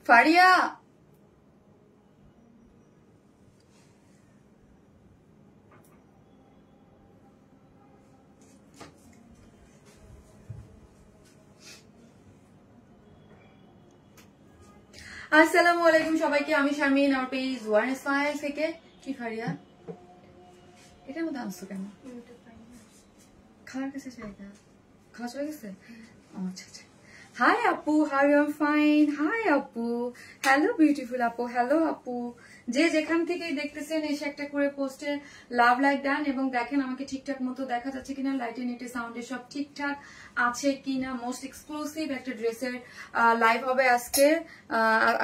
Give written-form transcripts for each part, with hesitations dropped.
ফারিয়া আসসালামু আলাইকুম সবাইকে, আমি শারমিন, আমার পেজ ওয়ান স্মাইল থেকে। কি ফারিয়া এটার মধ্যে আনছো কেন? খাওয়ার কাছে খাওয়া চলে গেছে? আচ্ছা আচ্ছা। হাই আপু, how I am fine. Hi আপু, হ্যালো বিউটিফুল আপু, হ্যালো আপু। যে যেখান থেকে দেখতেছেন এসে একটা করে পোস্টে লাভ লাইক ডান এবং দেখেন আমাকে ঠিকঠাক মতো দেখা যাচ্ছে কিনা, লাইটে নেটে সাউন্ডে সব ঠিকঠাক আছে কিনা। মোস্ট এক্সক্লুসিভ একটা ড্রেসের লাইভ হবে আজকে।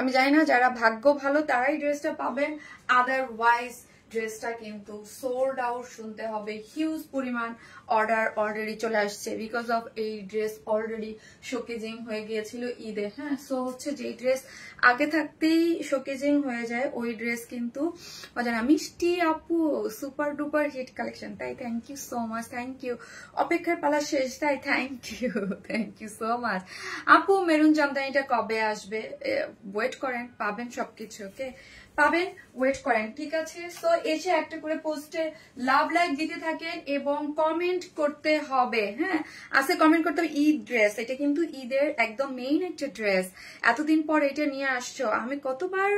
আমি জানি না যারা ভাগ্য ভালো তারাই ড্রেসটা পাবেন, আদারওয়াইজ ড্রেসটা কিন্তু সোল্ড আউট শুনতে হবে। হিউজ পরিমাণ অর্ডার অলরেডি চলে আসছে বিকজ অফ এই ড্রেস অলরেডি শোকেজিং হয়ে গিয়েছিল ঈদে। হ্যাঁ, সো হচ্ছে যে ড্রেস আগে থাকতেই শোকেজিং হয়ে যায় ওই ড্রেস কিন্তু জানা। মিষ্টি আপু, সুপার ডুপার হিট কালেকশন, তাই thank you so much, thank you. অপেক্ষার পালা শেষ, তাই থ্যাংক ইউ সো মাচ আপু। মেরুন জামদানিটা কবে আসবে? ওয়েট করেন, পাবেন সবকিছু, ওকে পাবেন, ওয়েট করেন, ঠিক আছে। সো এসে একটা করে পোস্টে লাভ লাইক দিতে থাকেন এবং কমেন্ট করতে হবে। হ্যাঁ, আজকে কমেন্ট করতে হবে ঈদ ড্রেস, এটা কিন্তু ঈদের একদম মেইন একটা ড্রেস। এতদিন পর এটা নিয়ে আসছো, আমি কতবার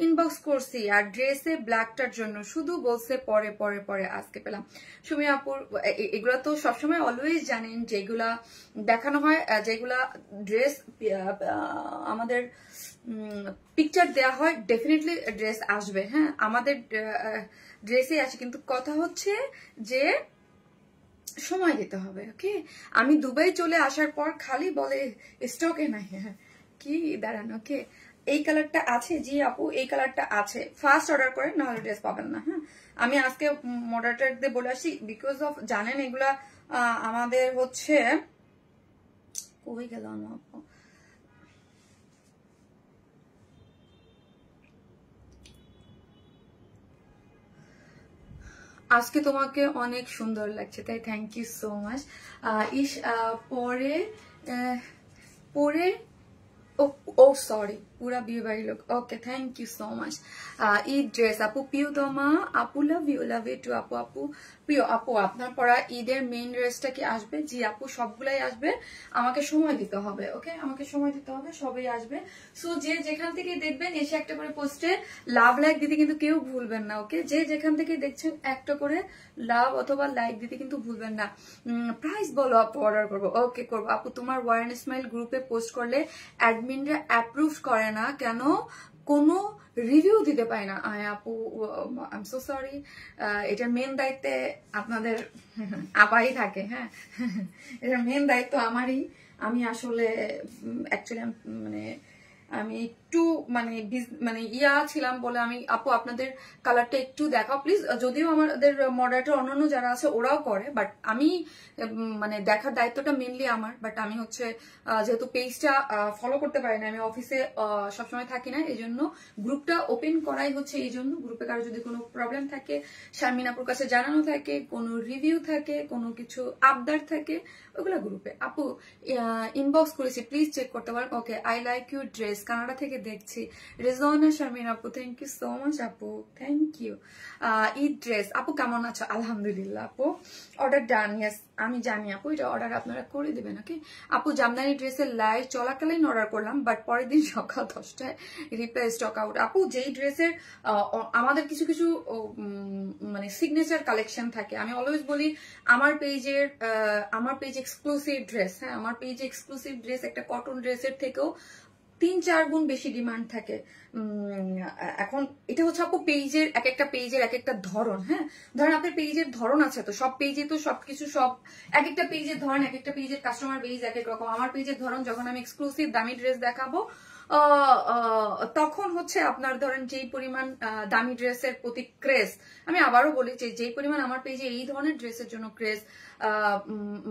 ইনবক্স করছি আর ড্রেসে ব্ল্যাকটার জন্য শুধু বলছে পরে পরে পরে, আজকে পেলাম। সুমি আপুর এগুলা তো সবসময় অলওয়েজ জানেন যেগুলা দেখানো হয়, যেগুলা ড্রেস আমাদের পিকচার দেওয়া হয়, ডেফিনেটলি ড্রেস আসবে। হ্যাঁ, আমাদের ড্রেসে আসে, কিন্তু কথা হচ্ছে যে সময় দিতে হবে, ওকে। আমি দুবাই চলে আসার পর খালি বলে স্টকে নাই, হ্যাঁ কি দাঁড়ান, ওকে। এই কালারটা আছে, জি আপু এই কালারটা আছে, ফার্স্ট অর্ডার করেন নাহলে ড্রেস পাবেন না। হ্যাঁ, আমি আজকে মডারেটরদের বলে আসি বিকজ অফ জানেন এগুলা আমাদের হচ্ছে কই গেল আপু, আজকে তোমাকে অনেক সুন্দর লাগছে, তাই থ্যাংক ইউ সো মাচ। ইস পরে পরে ও সরি, পুরা বিয়ে বাড়ি লোক, okay thank you so much. Eid dress আপু প্রিয়তমা আপু, লাভ ইউ টু আপু। আপু প্রিয় আপু, আপনার পরা ঈদের মেইন ড্রেসটা কি আসবে? জি আপু সবগুলাই আসবে, আমাকে সময় দিতে হবে, ওকে আমাকে সময় দিতে হবে, সবই আসবে। সো যে যেখান থেকে দেখবেন এসে একটা করে পোস্টে লাভ লাইক দিতে কিন্তু কেউ ভুলবেন না, ওকে। যে যেখান থেকে দেখছেন একটা করে লাভ অথবা লাইক দিতে কিন্তু ভুলবেন না। প্রাইস বলো আপু, অর্ডার করবো, ওকে করবো আপু। তোমার ওয়ার্ন স্মাইল গ্রুপে পোস্ট করলে অ্যাডমিনরা অ্যাপ্রুভ করে না কেন? কোনো রিভিউ দিতে পাই না। আপু আই এম সো সরি, এটার মেন দায়িত্বে আপনাদের আপাই থাকে। হ্যাঁ, এটার মেন দায়িত্ব আমারই। আমি আসলে অ্যাকচুয়ালি আমি একটু মানে ইয়া ছিলাম বলে আমি, আপু আপনাদের কালারটা একটু দেখাও প্লিজ। যদিও আমাদের মডারেটর অন্যান্য যারা আছে ওরাও করে, বাট আমি মানে দেখার দায়িত্বটা মেনলি আমার। বাট আমি হচ্ছে যেহেতু পেজটা ফলো করতে পারি না, আমি অফিসে সবসময় থাকি না, এই জন্য গ্রুপটা ওপেন করাই হচ্ছে এই জন্য। গ্রুপে কারো যদি কোনো প্রবলেম থাকে, শারমিন আপুর কাছে জানানো থাকে, কোনো রিভিউ থাকে, কোনো কিছু আবদার থাকে, ওগুলো গ্রুপে। আপু ইনবক্স করেছি, প্লিজ চেক করতে পারেন, okay. I like your dress, Canada থেকে দেখছি। রেজওয়ানা শারমিন আপু, থ্যাংক ইউ সো মাচ আপু, থ্যাংক ইউ। ঈদ ড্রেস আপু কেমন আছো? আলহামদুলিল্লাহ আপু, অর্ডার ডান। ইয়েস আমি জানি আপু, এটা অর্ডার আপনারা করে দেবেন, ওকে। আপু জামদানি ড্রেসের লাইভ চলাকালীন অর্ডার করলাম, বাট পরের দিন সকাল 10টায় রিপ্লাই স্টক আউট। আপু যেই ড্রেসের আমাদের কিছু কিছু মানে সিগনেচার কালেকশন থাকে, আমি অলওয়েজ বলি আমার পেজ এক্সক্লুসিভ ড্রেস, হ্যাঁ আমার পেজ এক্সক্লুসিভ ড্রেস একটা কটন ড্রেসের থেকেও 3-4 গুণ বেশি ডিমান্ড থাকে। এখন এটা হচ্ছে আপু পেজের এক একটা পেজের এক একটা ধরন। হ্যাঁ, ধরেন আপনার পেজের ধরন আছে, তো সব পেজে তো সবকিছু সব এক একটা পেজের ধরন, এক একটা পেজের কাস্টমার বেজ এক এক রকম। আমার পেজের ধরন যখন আমি এক্সক্লুসিভ দামি ড্রেস দেখাবো তখন হচ্ছে আপনার ধরেন যেই পরিমাণ দামি ড্রেসের প্রতি ক্রেজ, আমি আবারও বলি যে যেই পরিমাণ আমার পেজে এই ধরনের ড্রেসের জন্য ক্রেজ,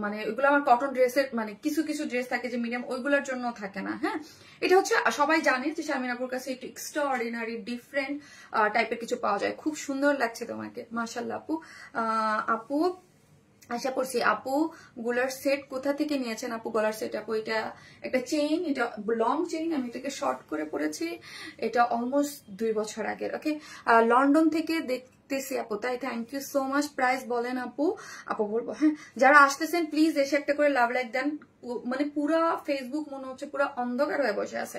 মানে ওইগুলো আমার কটন ড্রেসের মানে কিছু কিছু ড্রেস থাকে যে মিডিয়াম, ওইগুলোর জন্য থাকে না। হ্যাঁ, এটা হচ্ছে সবাই জানে যে শারমিন আপুর কাছে একটু এক্সট্রা অর্ডিনারি ডিফারেন্ট টাইপের কিছু পাওয়া যায়। খুব সুন্দর লাগছে তোমাকে, মাশাআল্লাহ আপু। আপু আশা করছি আপু গুলার সেট কোথা থেকে নিয়েছেন আপু? গলার সেট আপু এটা একটা চেইন, এটা লং চেইন, আমি এটাকে শর্ট করে পরেছি, এটা অলমোস্ট 2 বছর আগের। ওকে, লন্ডন থেকে দেখতেছি আপু, তাই thank you so much. Price বলেন আপু? আপু বলবো, হ্যাঁ যারা আসতেছেন প্লিজ এসে একটা করে লাভ লাইক দেন। মানে পুরা ফেসবুক মনে হচ্ছে পুরো অন্ধকার হয়ে বসে আছে।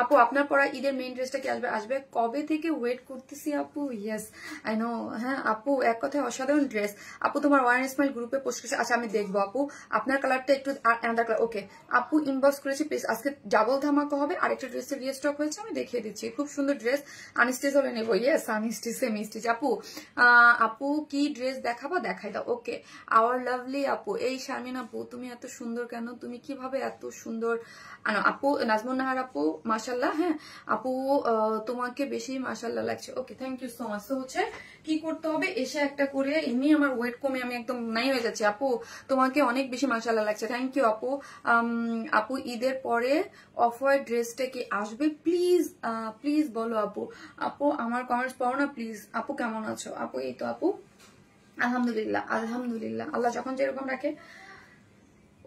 আপু আপনার পরা ঈদের মেইন ড্রেসটা কি আসবে? আসবে কবে থেকে ওয়েট করতেছি আপু। Yes I know. হ্যাঁ আপু এক কথায় অসাধারণ ড্রেস। আপু তোমার ওয়ান স্মাইল গ্রুপে পোস্ট করেছে, আচ্ছা আমি দেখবো আপু। আপনার কালারটা একটু আলাদা কালার। ওকে আপু ইনবক্স করেছি প্লিজ। আজকে ডাবল ধামাকা হবে, আরেকটা ড্রেসের রিস্টক হয়েছে, আমি দেখিয়ে দিচ্ছি। খুব সুন্দর ড্রেস, আনস্টিচ হলে নেবো। ইয়েস আনস্টিচ মিস্টিচ। আপু আপু কি ড্রেস দেখাবো? দেখাই দাও। ওকে আওয়ার লাভলি আপু, এই শারমিন আপু তুমি এত সুন্দর কেন? তুমি কিভাবে এত সুন্দর? আপু নাজমুন নাহার আপু মাশাল্লাহ। হ্যাঁ আপু তোমাকে বেশি মাশাল্লাহ লাগছে। Okay thank you so much. তো হচ্ছে কি করতে হবে, এসে একটা করে, এমনি আমার ওয়েট কমে আমি একদম নাই হয়ে যাচ্ছি। আপু তোমাকে অনেক বেশি মাশাল্লাহ লাগছে, থ্যাংক ইউ আপু। আপু ঈদের পরে অফ হোয়াইট ড্রেসটা কি আসবে? প্লিজ প্লিজ বলো আপু। আপু আমার কমেন্টস পড়ো না প্লিজ। আপু কেমন আছো? আপু এই তো আপু আলহামদুলিল্লাহ আলহামদুলিল্লাহ, আল্লাহ যখন যেরকম রাখে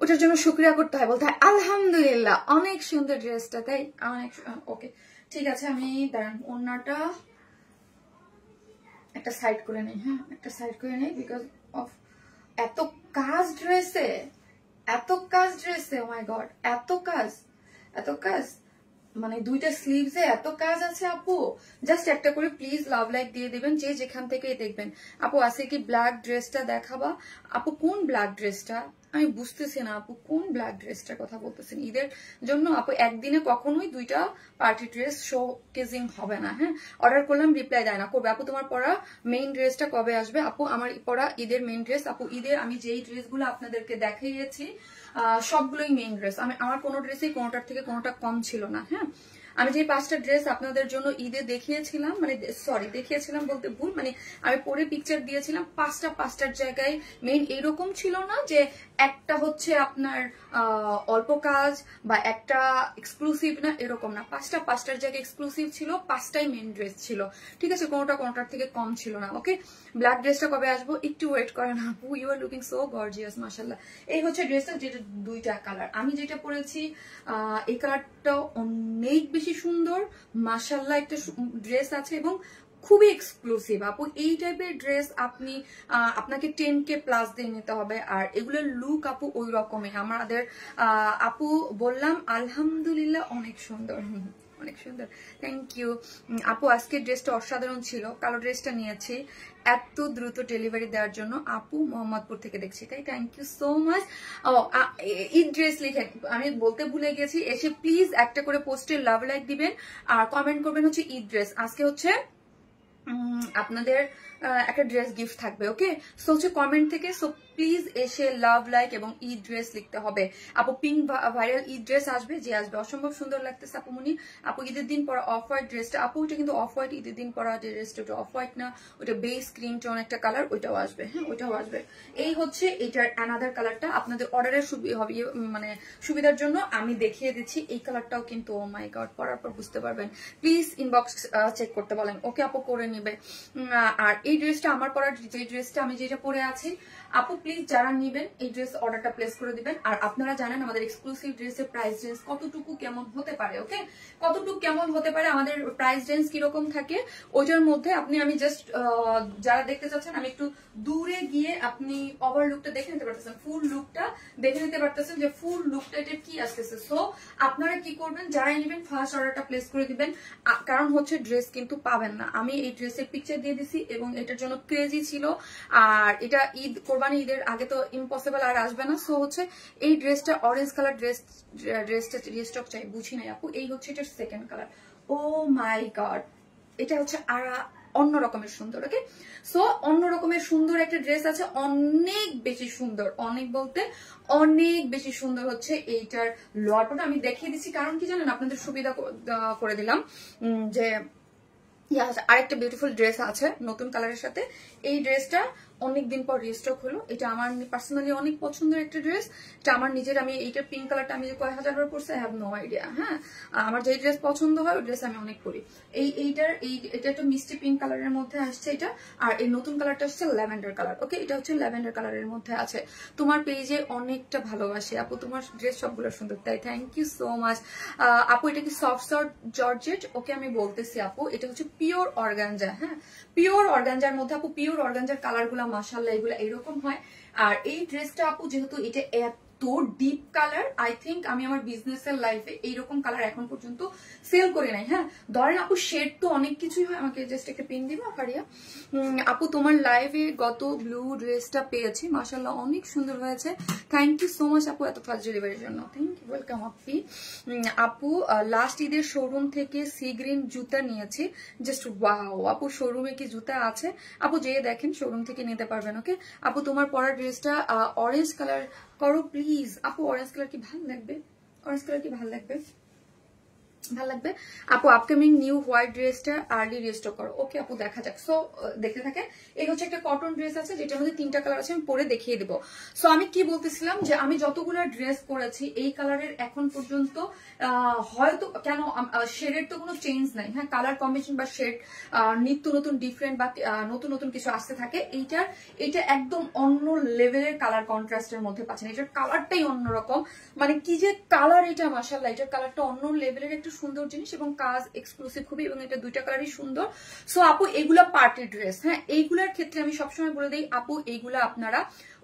ওটার জন্য শুক্রিয়া করতে হয়, বলতে হয় আলহামদুলিল্লাহ। অনেক সুন্দর ড্রেসটা, তাই অনেক। ওকে ঠিক আছে, আমি দাঁড়ান ওড়নাটা একটা সাইড করে নেই। হ্যাঁ একটা সাইড করে নেই, বিকজ অফ এত কাজ ড্রেসে, এত কাজ ড্রেসে। ও মাই গড এত কাজ, এত কাজ, মানে দুইটা স্লিভসে এত কাজ আছে আপু। জাস্ট একটা করে প্লিজ লাভ লাইক দিয়ে দিবেন যে যেখান থেকে দেখবেন। আপু আছে কি ব্ল্যাক ড্রেসটা দেখাবা? আপু কোন ব্ল্যাক ড্রেসটা? আমি বুঝতেছি না আপু কোন ব্ল্যাক ড্রেসটার কথা বলতেছেন ঈদের জন্য। আপু একদিনে কখনোই দুইটা পার্টি ড্রেস শো কেজিং হবে না। হ্যাঁ অর্ডার করলাম রিপ্লাই দেয় না, করবে। আপু তোমার পরা মেইন ড্রেসটা কবে আসবে? আপু আমার পরা ঈদের মেইন ড্রেস। আপু ঈদের আমি যেই ড্রেসগুলো আপনাদেরকে দেখিয়েছি সবগুলোই মেইন ড্রেস। আমার কোনো ড্রেসই কোনোটার থেকে কোনোটা কম ছিল না। হ্যাঁ আমি যে 5টা ড্রেস আপনাদের জন্য ঈদে দেখিয়েছিলাম, মানে সরি দেখিয়েছিলাম বলতে ভুল, মানে আমি পরে পিকচার দিয়েছিলাম, 5টার জায়গায় মেইন এইরকম ছিল না যে একটা হচ্ছে আপনার অল্প কাজ বা একটা এক্সক্লুসিভ না, এরকম না। 5টার জায়গায় এক্সক্লুসিভ ছিল, 5টাই মেইন ড্রেস ছিল। ঠিক আছে, কোনোটার থেকে কম ছিল না। ওকে ব্ল্যাক ড্রেসটা কবে আসবো? একটু ওয়েট করেন আপু। You are looking so gorgeous মাশাআল্লাহ। এই হচ্ছে ড্রেসটা, যেটা 2টা কালার। আমি যেটা পরেছি এই কালারটা অনেক বেশি সুন্দর মাশাআল্লাহ, একটা ড্রেস আছে এবং খুবই এক্সক্লুসিভ। আপু এই টাইপের ড্রেস আপনি আপনাকে 10K প্লাস দিয়ে নিতে হবে। আর এগুলোর লুক আপু ওই রকমই। আমাদের আপু বললাম আলহামদুলিল্লাহ অনেক সুন্দর, অনেক সুন্দর, থ্যাংক ইউ আপু। আজকের ড্রেসটা অসাধারণ ছিল, কালো ড্রেসটা নিয়েছি এত দ্রুত ডেলিভারি দেওয়ার জন্য। আপু মোহাম্মদপুর থেকে দেখছি, তাই thank you so much. Eid dress লিখে আমি বলতে ভুলে গেছি, এসে প্লিজ একটা করে পোস্টে লাভ লাইক দিবেন আর কমেন্ট করবেন হচ্ছে ঈদ ড্রেস। আজকে হচ্ছে আপনাদের একটা ড্রেস গিফট থাকবে। ওকে সো হচ্ছে কমেন্ট থেকে, সো প্লিজ এসে লাভ লাইক এবং ঈদ ড্রেস লিখতে হবে। আপু পিঙ্ক ভাইরাল ঈদ ড্রেস আসবে, যে আসবে অসম্ভব সুন্দর লাগতেছে আপু মনি। আপু ঈদের দিন পরা অফ হোয়াইট ড্রেসটা, আপু ওইটা কিন্তু অফ হোয়াইট, ঈদের দিন পরা যে ড্রেসটা ওটা অফ হোয়াইট না, ওটা বেস ক্রিম টোন একটা কালার, ওইটাও আসবে। হ্যাঁ ওইটাও আসবে। এই হচ্ছে এটার অ্যানাদার কালারটা। আপনাদের অর্ডারের হবে মানে সুবিধার জন্য আমি দেখিয়ে দিচ্ছি। এই কালারটাও কিন্তু ও মাই গড পরার পর বুঝতে পারবেন। প্লিজ ইনবক্স চেক করতে বলেন। ওকে আপু করে নিবে। আর এই ড্রেসটা আমার পরা, যে ড্রেসটা আমি যেটা পরে আছি, আপু প্লিজ যারা নিবেন এই ড্রেস অর্ডারটা প্লেস করে দিবেন। আর আপনারা জানেন আমাদের এক্সক্লুসিভ ড্রেসের প্রাইস রেঞ্জ কতটুকু কেমন হতে পারে। ওকে কতটুকু কেমন হতে পারে, আমাদের প্রাইস রেঞ্জ কিরকম থাকে ওইটার মধ্যে আপনি, আমি জাস্ট যারা দেখতে চাচ্ছেন আমি একটু দূরে গিয়ে আপনি ওভার লুকটা দেখে নিতে পারতেছেন, ফুল লুকটা দেখে নিতে পারতেছেন যে ফুল লুকটা এটা কি আসতেছে। সো আপনারা কি করবেন, যারাই নেবেন ফার্স্ট অর্ডারটা প্লেস করে দিবেন, কারণ হচ্ছে ড্রেস কিন্তু পাবেন না। আমি এই ড্রেসের পিকচার দিয়ে দিছি এবং এটার জন্য ক্রেজি ছিল। আর এটা ঈদ কোরবানি ঈদের আগে তো ইম্পসিবল আর আসবে না। সো হচ্ছে এই ড্রেসটা অরেঞ্জ কালার ড্রেসটা রিস্টক চাই, বুঝি নাই আপু। এই হচ্ছে এটার সেকেন্ড কালার। ও মাই গড এটা হচ্ছে আর অন্য রকমের সুন্দর। ওকে সো অন্য রকমের সুন্দর একটা ড্রেস আছে, অনেক বেশি সুন্দর, অনেক বলতে অনেক বেশি সুন্দর হচ্ছে এইটার লোয়ারটা। আমি দেখিয়ে দিচ্ছি কারণ কি জানেন, আপনাদের সুবিধা করে দিলাম যে আরেকটা বিউটিফুল ড্রেস আছে নতুন কালারের সাথে। এই ড্রেসটা অনেকদিন পর রিস্টক হলো। এটা আমার পার্সোনালি অনেক পছন্দের একটা ড্রেস। এটা আমার নিজের, আমি এইটার পিঙ্ক কালারটা আমি যে কয় হাজারবার পরছি আই হ্যাভ নো আইডিয়া। হ্যাঁ, আমার যে ড্রেস পছন্দ হয় ওই ড্রেস আমি অনেক পরি। এটা একটা মিষ্টি পিঙ্ক কালারের মধ্যে আসছে এটা, আর এই নতুন কালারটা হচ্ছে ল্যাভেন্ডার কালার। ওকে, এটা হচ্ছে ল্যাভেন্ডার কালারের মধ্যে আছে। তোমার পেজে অনেকটা ভালোবাসে আপু, তোমার ড্রেস সবগুলো সুন্দর, তাই থ্যাংক ইউ সো মাচ আপু। এটা কি সফট জর্জেট? ওকে আমি বলতেছি আপু, এটা হচ্ছে পিওর অর্গানজা। হ্যাঁ, পিওর অর্গানজার মধ্যে আপু, পিওর অর্গানজার কালার গুলা মাশাআল্লাহ এগুলা এরকম হয়। আর এই ড্রেসটা আপু যেহেতু এটা এত ডিপ কালার, আই থিঙ্ক আমি আমার বিজনেসের লাইফে এইরকম কালার এখন পর্যন্ত সেল করে নাই। হ্যাঁ, ধরেন আপু শেড তো অনেক কিছুই হয়, আমাকে জাস্ট একটা পিন দিবা ফারিয়া। আপু তোমার লাইভে গত ব্লু ড্রেসটা পেয়েছি, মাশাআল্লাহ অনেক সুন্দর হয়েছে, থ্যাংক ইউ সো মাচ আপু এত ফাস্ট ডেলিভারির জন্য, থ্যাংক ইউ, ওয়েলকাম আপি। আপু লাস্ট ঈদের শোরুম থেকে সি গ্রিন জুতা নিয়েছি, জাস্ট ওয়াও। আপু শোরুমে কি জুতা আছে? আপু যেয়ে দেখেন, শোরুম থেকে নিতে পারবেন। ওকে আপু, তোমার পরা ড্রেসটা অরেঞ্জ কালার করো প্লিজ। আপু অরেঞ্জ কালার কি ভালো লাগবে? অরেঞ্জ কালার কি ভালো লাগবে? ভালো লাগবে আপু। আপকামিং নিউ হোয়াইট ড্রেসটা আর্লি রিস্টক করো। ওকে আপু, দেখা যাক। সো দেখতে থাকে, এই হচ্ছে একটা কটন ড্রেস আছে যেটার মধ্যে 3টা কালার আছে, আমি পরে দেখিয়ে দেবো। সো আমি কি বলতেছিলাম যে আমি যতগুলো ড্রেস করেছি এই কালারের এখন পর্যন্ত হয়তো কেন শেডের তো কোনো চেঞ্জ নাই। হ্যাঁ, কালার কম্বিনেশন বা শেড নিত্য নতুন ডিফারেন্ট বা নতুন নতুন কিছু আসতে থাকে। এটা একদম অন্য লেভেলের কালার কন্ট্রাস্টের মধ্যে পাচ্ছেন, এটার কালারটাই অন্যরকম, মানে কি যে কালার এটা, মাশাআল্লাহ এটার কালারটা অন্য লেভেলের একটা সুন্দর জিনিস এবং কাজ এক্সক্লুসিভ খুবই, এবং এটা 2টা কালারই সুন্দর। সো আপু এগুলা পার্টি ড্রেস। হ্যাঁ, এইগুলার ক্ষেত্রে আমি সবসময় বলে দিই আপু, এইগুলা আপনারা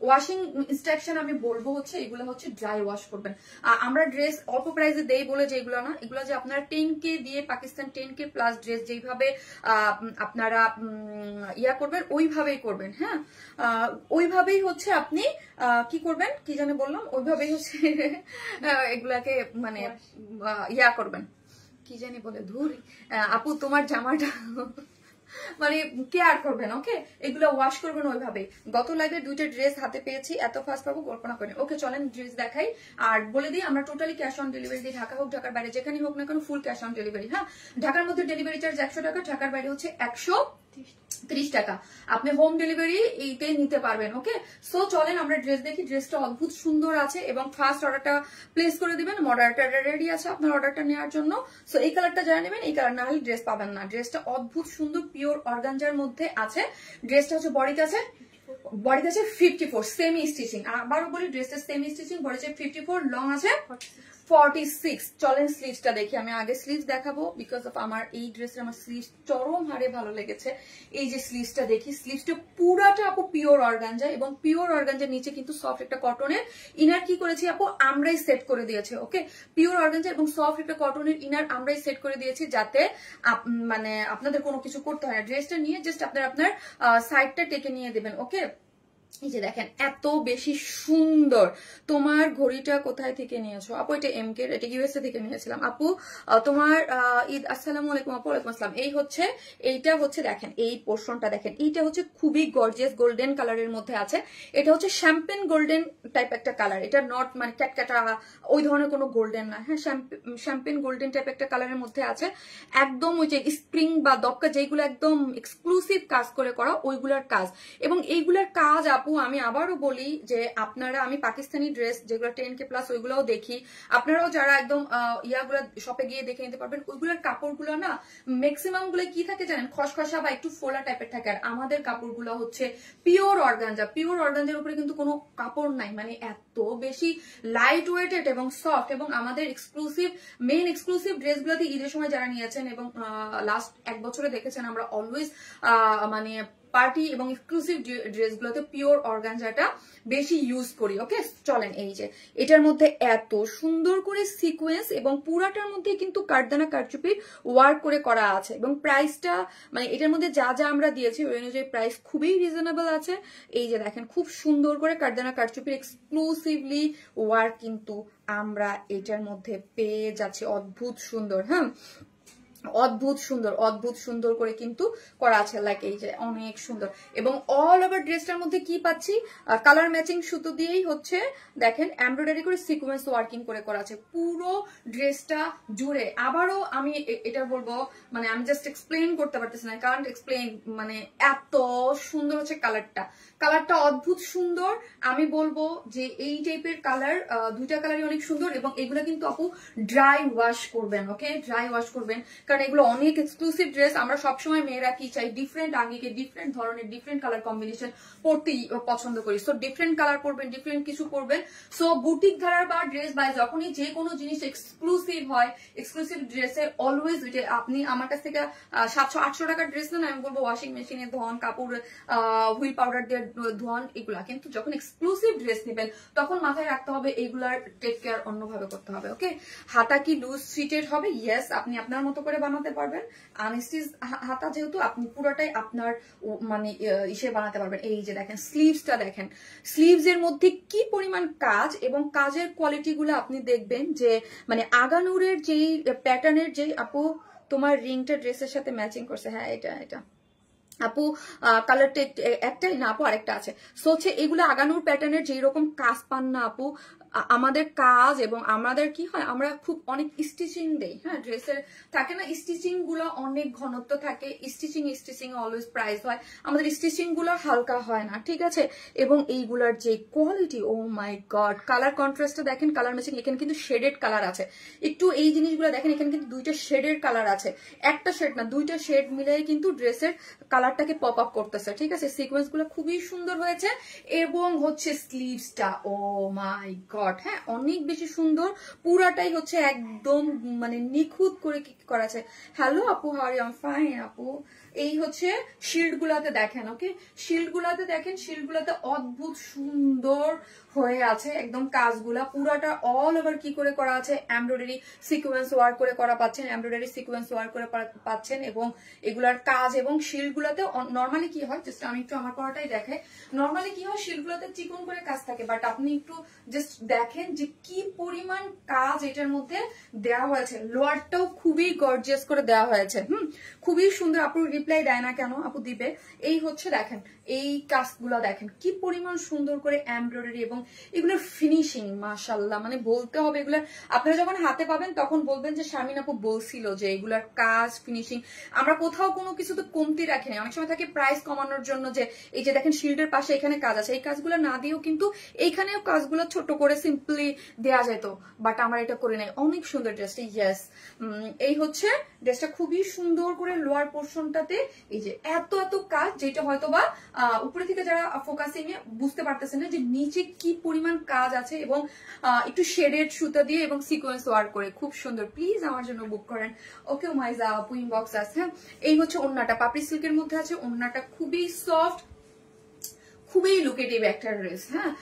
ওয়াশিং ইনস্ট্রাকশন আমি বলবো হচ্ছে এগুলো হচ্ছে ড্রাই ওয়াশ করবেন। আমরা ড্রেস অল্প প্রাইসে দেই বলে যে এগুলো না, এগুলো যে আপনারা 10K দিয়ে পাকিস্তান 10K প্লাস ড্রেস যেইভাবে আপনারা ইয়া করবেন ওইভাবেই করবেন। হ্যাঁ, ওইভাবেই হচ্ছে আপনি কি করবেন, কি জানে বললাম, ওইভাবেই হচ্ছে এগুলাকে মানে ইয়া করবেন, কি জানি বলে ধুর। আপু তোমার জামাটা মানে কেয়ার করবেন। ওকে, এগুলো ওয়াশ করবেন ওইভাবে। গত লাইভে 2টা ড্রেস হাতে পেয়েছি, এত ফাস্ট পাবো কল্পনা করেন। ওকে চলেন ড্রেস দেখাই, আর বলে দিই আমরা টোটালি ক্যাশ অন ডেলিভারি দিই, ঢাকা হোক ঢাকার বাইরে যেখানে হোক না কেন ফুল ক্যাশ অন ডেলিভারি। হ্যাঁ, ঢাকার মধ্যে ডেলিভারি চার্জ 100 টাকা, ঢাকার বাইরে হচ্ছে 130 টাকা। আপনি হোম ডেলিভারি এইতে নিতে পারবেন। ওকে, সো চলেন আমরা ড্রেস দেখি। ড্রেসটা অদ্ভুত সুন্দর আছে এবং ফার্স্ট অর্ডারটা প্লেস করে দিবেন, অর্ডারটা রেডি আছে আপনার অর্ডারটা নেওয়ার জন্য। সো এই কালারটা যারা নেবেন, এই কালার না হলে ড্রেস পাবেন না। ড্রেসটা অদ্ভুত সুন্দর পিওর অর্গানজার মধ্যে আছে। ড্রেসটা হচ্ছে বডিতে আছে 54 সেমি স্টিচিং। আবারও বলি ড্রেসটা সেমি স্টিচিং, বডি আছে 54, লং আছে 46। চলেন স্লিভসটা দেখি। আমি আগে স্লিভস দেখাবো বিকজ অফ আমার এই ড্রেসের আমার স্লিভস চরম হারে ভালো লেগেছে। এই যে স্লিভসটা দেখি, স্লিভসটা পুরাটা আপু পিওর অর্গানজা, এবং পিওর অর্গানজার নিচে কিন্তু সফট একটা কটনের ইনার কি করেছি আপু আমরাই সেট করে দিয়েছি। ওকে, পিওর অর্গানজা এবং সফট একটা কটনের ইনার আমরাই সেট করে দিয়েছি, যাতে মানে আপনাদের কোনো কিছু করতে হয় না। ড্রেসটা নিয়ে জাস্ট আপনার সাইডটা টেকে নিয়ে দেবেন। ওকে, এই যে দেখেন এত বেশি সুন্দর। তোমার ঘড়িটা কোথায় থেকে নিয়েছো আপু? এটা এমকে, এটা ইউএসএ থেকে নিয়েছিলাম আপু। তোমার ঈদ, আসসালামু আলাইকুম আপু। ওয়ালাইকুম আসসালাম। এইটা হচ্ছে দেখেন, এই পোর্শনটা দেখেন, এইটা হচ্ছে খুবই গর্জিয়াস গোল্ডেন কালারের মধ্যে আছে। এটা হচ্ছে শ্যাম্পেন গোল্ডেন টাইপ একটা কালার, এটা নট মানে ক্যাটক্যাটা ওই ধরনের কোনো গোল্ডেন না। হ্যাঁ, শ্যাম্পেন গোল্ডেন টাইপ একটা কালারের মধ্যে আছে, একদম ওই যে স্প্রিং বা দক্কা যেগুলো একদম এক্সক্লুসিভ কাজ করে করা ওইগুলার কাজ। এবং এইগুলার কাজ আপু আমি আবারও বলি যে আপনারা, আমি পাকিস্তানি ড্রেস যেগুলো 10K প্লাস ওইগুলোও দেখি, আপনারাও যারা একদম ইয়াগুলা শপে গিয়ে দেখে নিতে পারবেন। ওইগুলোর কাপড়গুলো না ম্যাক্সিমাম গুলো কি থাকে জানেন, খসখসা বা একটু ফোলা টাইপের থাকে। আর আমাদের কাপড়গুলো হচ্ছে পিওর অর্গানজা। পিওর অর্গানজার উপরে কিন্তু কোনো কাপড় নাই, মানে এত বেশি লাইট ওয়েটেড এবং সফট। এবং আমাদের মেইন এক্সক্লুসিভ ড্রেসগুলোতে ঈদের সময় যারা নিয়েছেন এবং লাস্ট 1 বছরে দেখেছেন, আমরা অলওয়েজ মানে পার্টি এবং এক্সক্লুসিভ ড্রেসগুলোতে পিওর অর্গানজাটা বেশি ইউজ করি। ওকে চলেন, এই যে এটার মধ্যে এত সুন্দর করে সিকোয়েন্স এবং পুরাটার মধ্যে কিন্তু কাঠদানা কারচুপি ওয়ার্ক করে করা আছে। এবং প্রাইসটা মানে এটার মধ্যে যা যা আমরা দিয়েছি ওই অনুযায়ী প্রাইস খুবই রিজনেবল আছে। এই যে দেখেন খুব সুন্দর করে কাঠদানা কারচুপির এক্সক্লুসিভলি ওয়ার্ক কিন্তু আমরা এটার মধ্যে পেয়ে যাচ্ছি, অদ্ভুত সুন্দর। হ্যাঁ, অদ্ভুত সুন্দর করে কিন্তু করা আছে, লাইক এই যে অনেক সুন্দর। এবং অল ওভার ড্রেসটার মধ্যে কি পাচ্ছি, কালার ম্যাচিং সুতো দিয়েই হচ্ছে দেখেন এমব্রয়ডারি করে সিকোয়েন্স ওয়ার্কিং করে করা আছে পুরো ড্রেসটা জুড়ে। আবারও আমি এটা বলবো, মানে আমি জাস্ট এক্সপ্লেইন করতে পারতেছি না, কারণ এক্সপ্লেইন মানে এত সুন্দর হচ্ছে কালারটা অদ্ভুত সুন্দর। আমি বলবো যে এই টাইপের কালার, দুইটা কালারই অনেক সুন্দর। এবং এগুলো কিন্তু আপু ড্রাই ওয়াশ করবেন, ওকে, ড্রাই ওয়াশ করবেন, কারণ এগুলো অনেক এক্সক্লুসিভ ড্রেস। আমরা সবসময় মেয়েরা কি চাই, ডিফারেন্ট আঙ্গিকে ডিফারেন্ট ধরনের ডিফারেন্ট কালার কম্বিনেশন পড়তেই পছন্দ করি। সো ডিফারেন্ট কালার পরবেন, ডিফারেন্ট কিছু পরবেন। সো বুটিক ধারার বা ড্রেস বা যখনই যে কোনো জিনিস এক্সক্লুসিভ হয়, এক্সক্লুসিভ ড্রেসে অলওয়েজ আপনি আমার কাছ থেকে 700-800 টাকার ড্রেস নেন, আমি বলবো ওয়াশিং মেশিনে ধোয়ান, কাপড় হুইল পাউডার দিয়ে ধোয়ান, এগুলা। কিন্তু যখন এক্সক্লুসিভ ড্রেস নেবেন তখন মাথায় রাখতে হবে এইগুলার টেক কেয়ার অন্যভাবে করতে হবে, ওকে। হাতা কি লুজ ফিটেড হবে? ইয়েস, আপনি আপনার মতো করে বানাতে পারবেন। আনস্টিচ হাতা যেহেতু, আপনি পুরোটাই আপনার মানে ইসে বানাতে পারবেন। এই যে দেখেন স্লিভসটা, দেখেন স্লিভস এর মধ্যে কি পরিমাণ কাজ, এবং কাজের কোয়ালিটি গুলো আপনি দেখবেন যে মানে আগানুরের যেই প্যাটার্নের যেই, আপু তোমার রিংটা ড্রেসের সাথে ম্যাচিং করছে, হ্যাঁ এটা আপু কালারটা একটাই না আপু, আরেকটা আছে। সো হচ্ছে এগুলো আগানুর প্যাটার্নের যেই রকম কাজ পান না আপু, আমাদের কাজ এবং আমাদের কি হয়, আমরা খুব অনেক স্টিচিং দেই, হ্যাঁ ড্রেসের থাকে না, স্টিচিং গুলো অনেক ঘনত্ব থাকে, স্টিচিং অলওয়েজ প্রাইস হয়, আমাদের স্টিচিং গুলো হালকা হয় না, ঠিক আছে। এবং এইগুলার যে কোয়ালিটি, ও মাই গড, কালার কন্ট্রাস্টটা দেখেন, কালার ম্যাচিং, এখানে কিন্তু শেডেড কালার আছে। একটু এই জিনিসগুলো দেখেন, এখানে কিন্তু দুইটা শেডের কালার আছে, একটা শেড না দুইটা শেড মিলে কিন্তু ড্রেসের কালারটাকে পপ আপ করতেছে, ঠিক আছে। সিকোয়েন্স গুলো খুবই সুন্দর হয়েছে। এবং হচ্ছে স্লিভসটা, ও মাই গড, হ্যাঁ অনেক বেশি সুন্দর, পুরাটাই হচ্ছে একদম মানে নিখুঁত করে কি করা আছে। হ্যালো আপু, how are you? I am fine আপু। এই হচ্ছে শিল্ড গুলাতে দেখেন, ওকে, শিল্ড গুলাতে দেখেন, শিল্ড গুলাতে অদ্ভুত সুন্দর হয়ে আছে একদম কাজগুলা, পুরাটা অল ওভার কি করে করা আছে, এমব্রয়ডারি সিকোয়েন্স ওয়ার্ক করে করা পাচ্ছেন, এমব্রয়ডারি সিকোয়েন্স ওয়ার্ক করে পাচ্ছেন। এবং এগুলার কাজ এবং শিল্ড গুলাতে নর্মালি কি হয়, জাস্ট আমি একটু আমার পড়াটাই দেখে, নর্মালি কি হয় শিল্ড গুলাতে চিকন করে কাজ থাকে, বাট আপনি একটু জাস্ট দেখেন যে কি পরিমাণ কাজ এটার মধ্যে দেওয়া হয়েছে। লোয়ারটাও খুবই গর্জিয়াস করে দেওয়া হয়েছে, খুবই সুন্দর। আপু রিপ্লাই দেয় না কেন? আপু দিবে। এই হচ্ছে দেখেন এই কাজগুলো দেখেন কি পরিমাণ সুন্দর করে এমব্রয়ডারি, এবং এগুলোর ফিনিশিং মাশাআল্লাহ, মানে বলতে হবে এগুলো আপনারা যখন হাতে পাবেন তখন বলবেন যে শারমিন আপু বলছিল যে এগুলার কাজ ফিনিশিং আমরা কোথাও কোনো কিছু তো কমতি রাখিনি। অনেক সময় থাকে প্রাইস কমানোর জন্য যে এই যে দেখেন শিল্ডের পাশে এখানে কাজ আছে, এই কাজগুলো না দিয়েও কিন্তু এইখানেও কাজগুলো ছোট করে সিম্পলি দেয়া যেত, বাট আমার এটা করে নাই। অনেক সুন্দর ড্রেসটা, ইয়েস। এই হচ্ছে ড্রেসটা খুবই সুন্দর করে লোয়ার পোর্শনটাতে এই যে এত এত কাজ, যেটা হয়তো বা উপরে থেকে যারা ফোকাসিং এ বুঝতে পারতেছেন না যে নিচে কি পরিমাণ কাজ আছে, এবং একটু শেডেড সুতা দিয়ে এবং সিকোয়েন্স ওয়ার্ক করে খুব সুন্দর। প্লিজ আমার জন্য বুক করেন, ওকে মাইজা আপু ইনবক্স আছে। হ্যাঁ এই হচ্ছে ওন্নাটা, পাপড়ি সিল্কের মধ্যে আছে, ওন্নাটা খুবই সফট, খুবই লুকেটিভ একটা ড্রেস। হ্যাঁ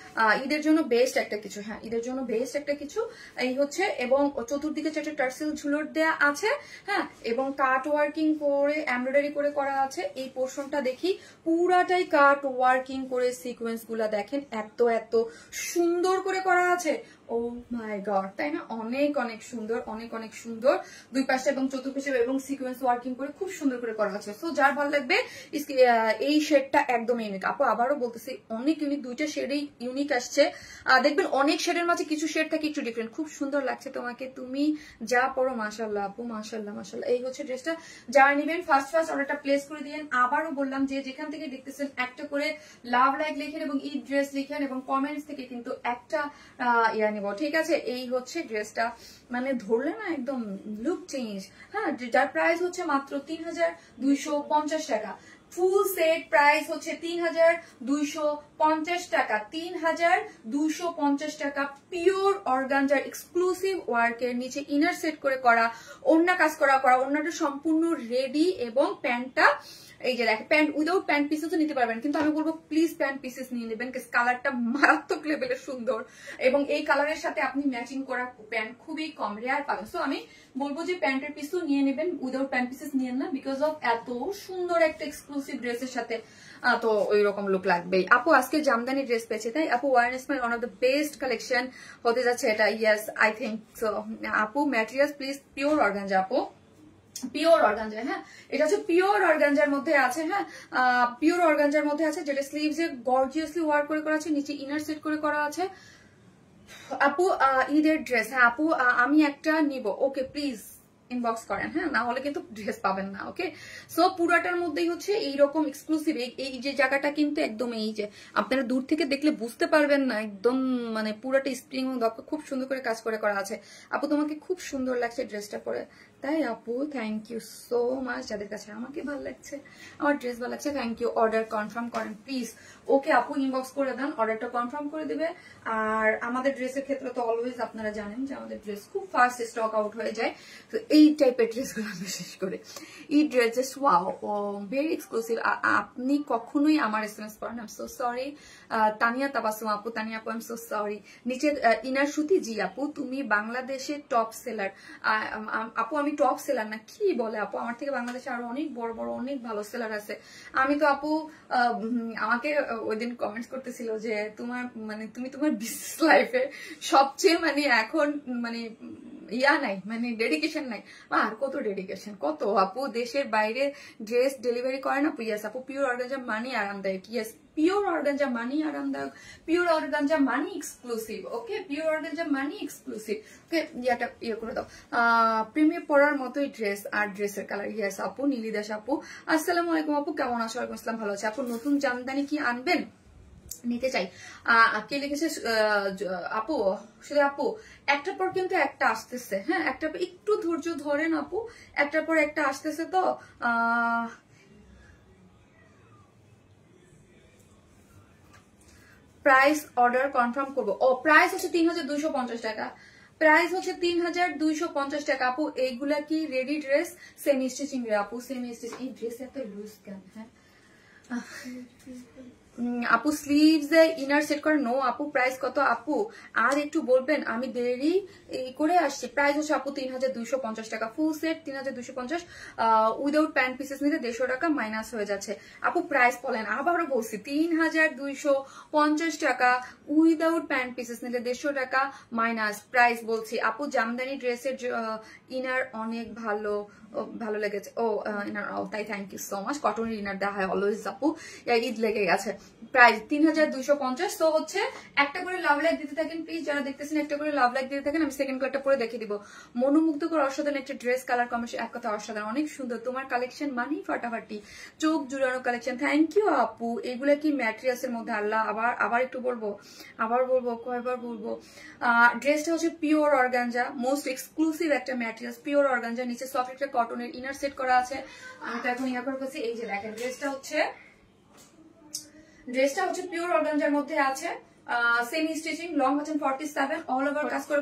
ঈদের জন্য বেস্ট একটা কিছু, হ্যাঁ ঈদের জন্য বেস্ট একটা কিছু এই হচ্ছে। এবং চতুর্দিকে চারটে টার্সেল ঝুলর দেয়া আছে, হ্যাঁ, এবং কাট ওয়ার্কিং করে এমব্রয়ডারি করে করা আছে। এই পোর্শনটা দেখি পুরাটাই কাট ওয়ার্কিং করে সিকোয়েন্স গুলা দেখেন এত এত সুন্দর করে করা আছে। ও মাই গড, তাই না? অনেক অনেক সুন্দর, অনেক অনেক সুন্দর দুই পাশে এবং চতুর্পাশে এবং সিকোয়েন্স ওয়ার্কিং করে খুব সুন্দর করে করা আছে। সো যার ভালো লাগবে এই শেডটা একদম ইউনিক। আপু আবারও বলতেছি অনেক ইউনিক, দুইটা শেডেই ইউনিক আসছে। দেখবেন অনেক শেডের মাঝে কিছু শেড থাকে একটু ডিফারেন্ট, খুব সুন্দর লাগছে তোমাকে, তুমি যা পড়ো মাশাআল্লাহ আপু, মাশাআল্লাহ মাশাআল্লাহ। এই হচ্ছে ড্রেসটা, যারা নেবেন ফার্স্ট অর্ডারটা প্লেস করে দিয়েন। আবারও বললাম যে যেখান থেকে দেখতেছেন একটা করে লাভ লাইক লিখেন এবং ঈদ ড্রেস লিখেন, এবং কমেন্টস থেকে কিন্তু একটা ইয়া নিব, ঠিক আছে? এই হচ্ছে ড্রেসটা, মানে ধরলে না একদম লুক চেঞ্জ। হ্যাঁ যার প্রাইস হচ্ছে মাত্র 3250 টাকা। ফুল সেট প্রাইস হচ্ছে 3250 টাকা, 3250 টাকা। পিওর অর্গানজার এক্সক্লুসিভ ওয়ার্কের নিচে ইনার সেট করে করা, ওড়না কাজ করা, ওড়নাটা সম্পূর্ণ রেডি, এবং প্যান্টটা এই যে দেখেন প্যান্ট উইদাউট প্যান্ট পিসেসও নিতে পারবেন, কিন্তু আমি বলবো প্লিজ প্যান্ট পিসেস নিয়ে নেবেন, কালারটা মারাত্মক লেভেলের সুন্দর, এবং এই কালারের সাথে আপনি ম্যাচিং করা প্যান্ট খুবই কম রেয়ার পাবেন। সো আমি বলবো যে প্যান্টের পিসও নিয়ে নেবেন, উইদাউট প্যান্ট পিসেস নিয়েন না, বিকজ অফ এত সুন্দর একটা এক্সক্লুসিভ ড্রেসের সাথে তো ওই রকম লুক লাগবেই। আপু আজকে জামদানি ড্রেস পেয়েছে, তাই আপু awareness my one of the best collection হতে যাচ্ছে এটা, ইয়েস আই থিঙ্ক সো। আপু ম্যাটেরিয়ালস প্লিজ পিওর অর্গানজা আপু, পিওর অর্গানজা, হ্যাঁ এটা হচ্ছে পিওর অর্গানজার মধ্যে আছে, হ্যাঁ পিওর অর্গানজার মধ্যে আছে, যেটা স্লিভসে গর্জিয়াসলি ওয়ার্ক করে করা আছে, নিচে ইনার সেট করে করা আছে। আপু ঈদের ড্রেস, হ্যাঁ আপু আমি একটা নিব, ওকে প্লিজ ইনবক্স করেন, হ্যাঁ না হলে কিন্তু ড্রেস পাবেন না। ওকে সো পুরাটার মধ্যেই হচ্ছে এইরকম এক্সক্লুসিভ, এই যে জায়গাটা কিন্তু একদম এই যে আপনারা দূর থেকে দেখলে বুঝতে পারবেন না, একদম মানে পুরাটা স্প্রিং খুব সুন্দর করে কাজ করে করা আছে। আপু তোমাকে খুব সুন্দর লাগছে ড্রেসটা পরে, তাই আপু থ্যাংক ইউ সো মাচ। যাদের কাছে আমাকে ভালো লাগছে, আমার ড্রেস ভালো লাগছে, থ্যাংক ইউ। অর্ডার কনফার্ম করেন প্লিজ। ওকে আপু ইনবক্স করে দেন, অর্ডারটা কনফার্ম করে দিবে। আর আমাদের ড্রেসের ক্ষেত্রে তো অলওয়েজ আপনারা জানেন যে আমাদের ড্রেস খুব ফাস্ট স্টক আউট হয়ে যায়, তো এই টাইপের ড্রেসগুলো বিশেষ করে এই dress just wow, very exclusive. আপনি কখনোই আমার এসএমএস করেন, I am so sorry. Tania Tabassum আপু, তানিয়া আপু আই এম সো সরি। নিচে ইনার সুতি, জি আপু তুমি বাংলাদেশের টপ সেলার। আপু আমি টপ সেলার না, কি বলে আপু, আমার থেকে বাংলাদেশে আরো অনেক বড় বড় অনেক ভালো সেলার আছে। আমি তো আপু আমাকে ওই দিন কমেন্টস করতেছিল যে তোমার মানে তুমি তোমার বিজনেস লাইফে সবচেয়ে মানে এখন মানে ইয়া নাই, মানে ডেডিকেশন নাই। আর কত ডেডিকেশন, কত আপু দেশের বাইরে ড্রেস ডেলিভারি করেন আপু। ইয়াস আপু পিওর অর্গানজা মানি আরামদায়ক, ইয়াস পিওর অর্গানজা মানি আরামদায়ক, পিওর অর্গানজা মানি এক্সক্লুসিভ। ওকে পিওর অর্গানজা মানি এক্সক্লুসিভ। ওকে ইয়াটা ইয়ে করে দাও। প্রেমে পড়ার মতোই ড্রেস আর ড্রেসের কালার, ইয়াস আপু। নীলিদাস আপু আসসালামু আলাইকুম আপু, কেমন আছো? ওয়ালাইকুম আসসালাম, ভালো আছে আপু। নতুন জামদানি কি আনবেন? নিতে চাই। কে লিখেছে আপু? শুধু আপু একটার পর কিন্তু একটা আসতেছে, হ্যাঁ একটার পর একটু ধৈর্য ধরেন আপু, একটার পর একটা আসতেছে। তো প্রাইস অর্ডার কনফার্ম করবো। ও প্রাইস হচ্ছে 3250 টাকা, প্রাইস হচ্ছে 3250 টাকা আপু। এইগুলা কি রেডি ড্রেস? সেমি স্টিচিং রে আপু, সেমি স্টিচ। এই ড্রেস এত লুজ কেন? হ্যাঁ আপু স্লিভস ইনার সেট করে নো আপু। প্রাইস কত আপু? আর একটু বলবেন, আমি দেরি করে আসছি। প্রাইস হচ্ছে আপু 3250 টাকা, full set 3250, without pant pieces নিতে 150 টাকা মাইনাস হয়ে যাচ্ছে। আপু প্রাইস বলেন, আবারও বলছি 3250 টাকা, উইদাউট প্যান্ট পিসেস নিতে 150 টাকা মাইনাস প্রাইস বলছি আপু। জামদানি ড্রেসের ইনার অনেক ভালো ভালো লেগেছে। ও ইনার তাই, থ্যাংক ইউ সো মাচ। কটনের ইনার দেওয়া হয় অলওয়েজ আপু, ঈদ লেগে গেছে। প্রাইস 3250। তো হচ্ছে একটা করে লাভ লাইক দিতে থাকেন প্লিজ, যারা দেখতেছেন একটা করে লাভ লাইক দিতে থাকেন। আমি সেকেন্ড কালারটা পরে দেখে দিব। মনোমুগ্ধকর অসাধারণ একটা ড্রেস, কালার কম্বিনেশন এক কথা অসাধারণ, অনেক সুন্দর। তোমার কালেকশন মানেই ফাটাফাটি, চোখ জুড়ানো কালেকশন। থ্যাংক ইউ আপু। এগুলা কি ম্যাটেরিয়ালস এর মধ্যে? আল্লাহ আবার একটু বলবো, আবার বলবো, কয়বার বলবো? ড্রেসটা হচ্ছে পিওর অর্গানজা, মোস্ট এক্সক্লুসিভ একটা ম্যাটেরিয়ালস, পিওর অর্গানজা। নিচে সফট একটা কটনের ইনার সেট করা আছে। আমি তো এখন ইয়া করে বলছি, এই যে দেখেন ড্রেসটা হচ্ছে পিওর অর্গানজার মধ্যে আছে, সেমি স্টিচিং, লং হচ্ছেন 47, অল ওভার কাজ করে,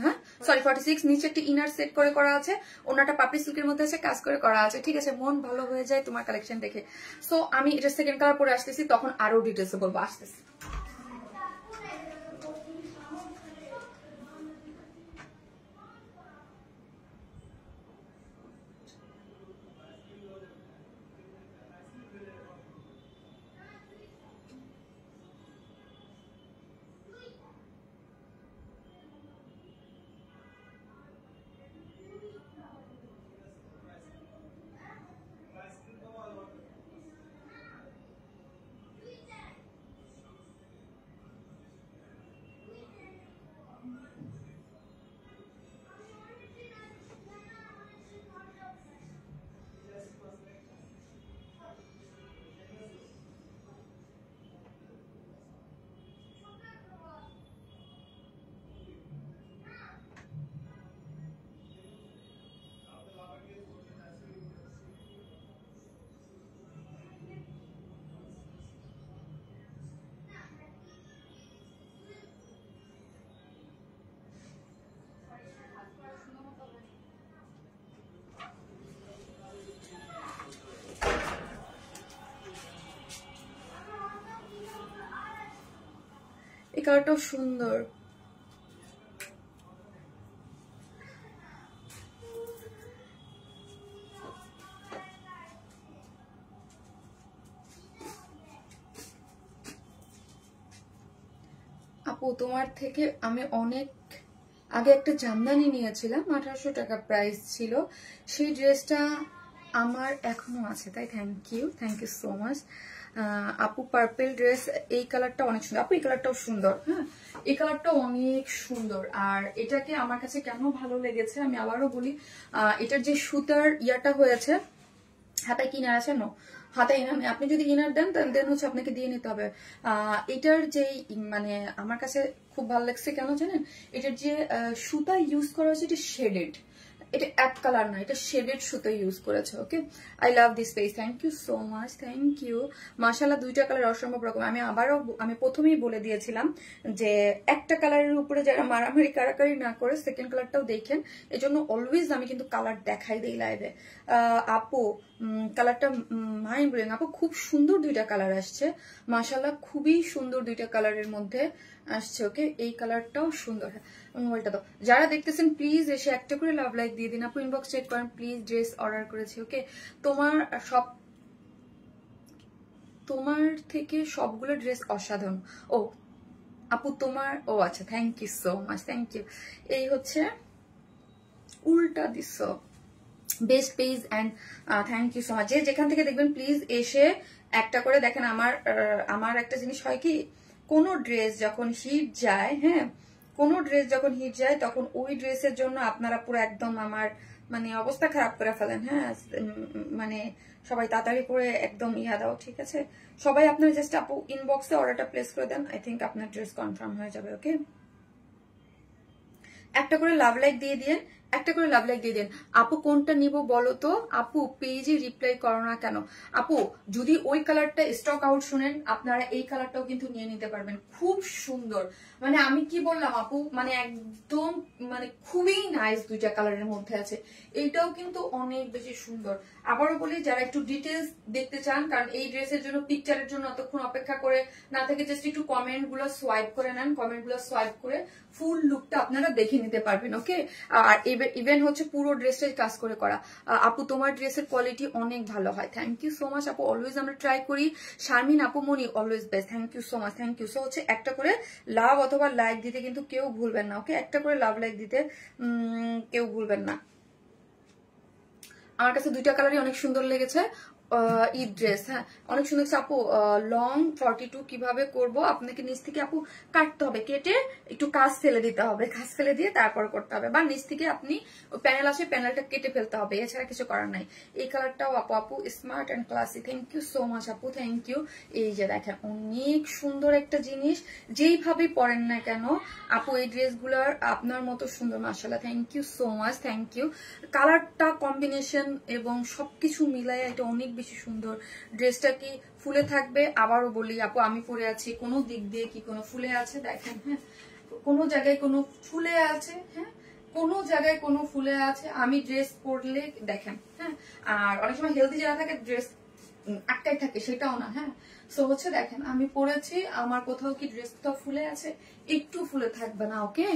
হ্যাঁ সরি 46। নিচে একটা ইনার সেট করে করা আছে, ওনাটা পাপড়ি সিল্কের মধ্যে আছে, কাজ করে করা আছে। ঠিক আছে, মন ভালো হয়ে যায় তোমার কালেকশন দেখে। সো আমি এটা সেকেন্ড কালার পরে আসতেছি, তখন আরো ডিটেলসে বলবো, আসতেছি। এই কালারটাও সুন্দর। আপু তোমার থেকে আমি অনেক আগে একটা জামদানি নিয়েছিলাম, 1800 টাকা প্রাইস ছিল। সেই ড্রেসটা আমার এখনো আছে, তাই থ্যাংক ইউ সো মাচ। আপু পার্পল ড্রেস, এই কালারটা অনেক সুন্দর। আপু এই কালারটাও সুন্দর, হ্যাঁ এই কালারটাও অনেক সুন্দর। আর এটাকে আমার কাছে কেন ভালো লেগেছে আমি আবারও বলি, এটার যে সুতার ইয়াটা হয়েছে, হাতায় কি ইনার আছে? নো, হাতায় ইনার নেই। আপনি যদি ইনার দেন দেন হচ্ছে আপনাকে দিয়ে নিতে হবে। এটার যেই মানে আমার কাছে খুব ভালো লাগছে কেন জানেন, এটার যে সুতা ইউজ করা হয়েছে এটা শেডেড, এটা এক কালার না, এটা শেডেড সুতো ইউজ করেছে। Okay, I love this page, thank you so much, thank you. মাশাআল্লাহ, দুইটা কালার অসম্ভব রকম। আমি প্রথমেই বলে দিয়েছিলাম যে একটা কালারের উপরে যারা মারামারি কারাকারি না করে সেকেন্ড কালারটাও দেখেন, এজন্য অলওয়েজ আমি কিন্তু কালার দেখাই দিই লাইভে। আপু কালারটা মাইন্ড ব্লোয়িং, আপু খুব সুন্দর দুইটা কালার আসছে মাশাআল্লাহ, খুবই সুন্দর দুইটা কালারের মধ্যে আসছে। ওকে, এই কালারটাও সুন্দর। মোবাইলটা দাও। যারা দেখতেছেন প্লিজ এসে একটা করে লাভ লাইক দিয়ে দিন। আপু ইনবক্স চেক করেন প্লিজ, ড্রেস অর্ডার করেছি। ওকে, তোমার থেকে সবগুলো ড্রেস অসাধারণ। ও আপু তোমার, ও আচ্ছা, thank you so much, thank you. এই হচ্ছে উল্টা this best page and thank you so much. যে যেখান থেকে দেখবেন প্লিজ এসে একটা করে দেখেন। আমার একটা জিনিস হয় কি, কোনো ড্রেস যখন হিট যায়, হ্যাঁ কোনো ড্রেস যখন হিট যায় তখন ওই ড্রেসের জন্য আপনারা পুরো একদম আমার মানে অবস্থা খারাপ করে ফেলেন। হ্যাঁ মানে সবাই তাড়াতাড়ি করে একদম ইয়া দাও, ঠিক আছে? সবাই আপনার জাস্ট আপু ইনবক্সে অর্ডারটা প্লেস করে দেন, আই থিঙ্ক আপনার ড্রেস কনফার্ম হয়ে যাবে। ওকে, একটা করে লাভ লাইক দিয়ে দিন, একটা করে লাভ লাইক দিয়ে দিন। আপু কোনটা নিব বলো তো? আপু পেজে রিপ্লাই করো না কেন? আপু যদি ওই কালারটা স্টক আউট শুনেন আপনারা এই কালারটাও কিন্তু নিয়ে নিতে পারবেন, খুব সুন্দর। মানে আমি কি বললাম আপু, মানে একদম মানে খুবই নাইস দুইটা কালারের মধ্যে আছে। এইটাও কিন্তু অনেক বেশি সুন্দর। আবারও বলি, যারা একটু ডিটেলস দেখতে চান, কারণ এই ড্রেসের জন্য পিকচারের জন্য অতক্ষণ অপেক্ষা করে না থেকে জাস্ট একটু কমেন্ট গুলো সোয়াইপ করে নেন, কমেন্ট গুলো সোয়াইপ করে ফুল লুকটা আপনারা দেখে নিতে পারবেন। ওকে, আর ইভেন হচ্ছে পুরো ড্রেসটাই কাজ করে করা। আপু তোমার ড্রেসের কোয়ালিটি অনেক ভালো হয়, থ্যাংক ইউ সো মাচ আপু, অলওয়েজ আমরা ট্রাই করি। শারমিন আপু মনি always best, thank you so much, thank you. So হচ্ছে একটা করে লাভ অথবা লাইক দিতে কিন্তু কেউ ভুলবেন না। ওকে, একটা করে লাভ লাইক দিতে কেউ ভুলবেন না। আমার কাছে দুইটা কালারই অনেক সুন্দর লেগেছে। ঈদ ড্রেস, হ্যাঁ অনেক সুন্দর। আপু লং 42 কিভাবে করব? আপনাকে নিচ থেকে আপু কাটতে হবে, কেটে একটু কাজ ফেলে দিতে হবে, কাজ ফেলে দিয়ে তারপর করতে হবে, বা নিচ থেকে আপনি প্যানেল আসে প্যানেলটা কেটে ফেলতে হবে, এছাড়া কিছু করার নাই। এই কালারটাও আপু smart and classy, thank you so much আপু, থ্যাংক ইউ। এই যে দেখেন অনেক সুন্দর একটা জিনিস, যেইভাবে পরেন না কেন আপু এই ড্রেসগুলোর আপনার মতো সুন্দর মাশাআল্লাহ, thank you so much, thank you. কালারটা কম্বিনেশন এবং সবকিছু মিলায় এটা অনেক বেশি সুন্দর। ড্রেসটা কি ফুলে থাকবে? আবারও বলি আপু আমি পরে আছি, কোনো দিক দিয়ে কি কোনো ফুলে আছে? দেখেন, হ্যাঁ কোনো জায়গায় কোনো ফুলে আছে, হ্যাঁ কোনো জায়গায় কোনো ফুলে আছে। আমি ড্রেস পরলে দেখেন, হ্যাঁ আর অনেক সময় হেলদি যারা থাকে ড্রেস আটকাই থাকে, সেটাও না। হ্যাঁ সো হচ্ছে দেখেন আমি পরেছি, আমার কোথাও কি ড্রেস কোথাও ফুলে আছে? একটু ফুলে থাকবে না। ওকে,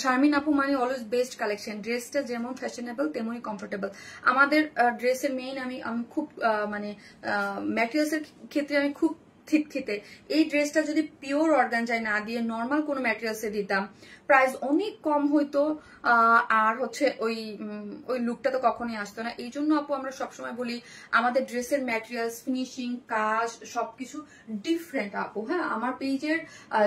শারমিন আপু মানে অলওয়েজ বেস্ট কালেকশন, ড্রেসটা যেমন ফ্যাশনেবল তেমনই কমফোর্টেবল। আমাদের ড্রেসের মেইন আমি খুব মানে ম্যাটেরিয়ালস এর ক্ষেত্রে আমি খুব খিটখিটে। এই ড্রেসটা যদি পিওর অর্গানজায় না দিয়ে নর্মাল কোনো ম্যাটেরিয়ালসে দিতাম প্রাইস অনেক কম হইতো, আর হচ্ছে ওই লুকটা তো কখনোই আসতো না। এই জন্য আপু আমরা সবসময় বলি আমাদের ড্রেসের ম্যাটেরিয়ালস, ফিনিশিং, কাজ সবকিছু ডিফারেন্ট আপু। হ্যাঁ আমার পেজের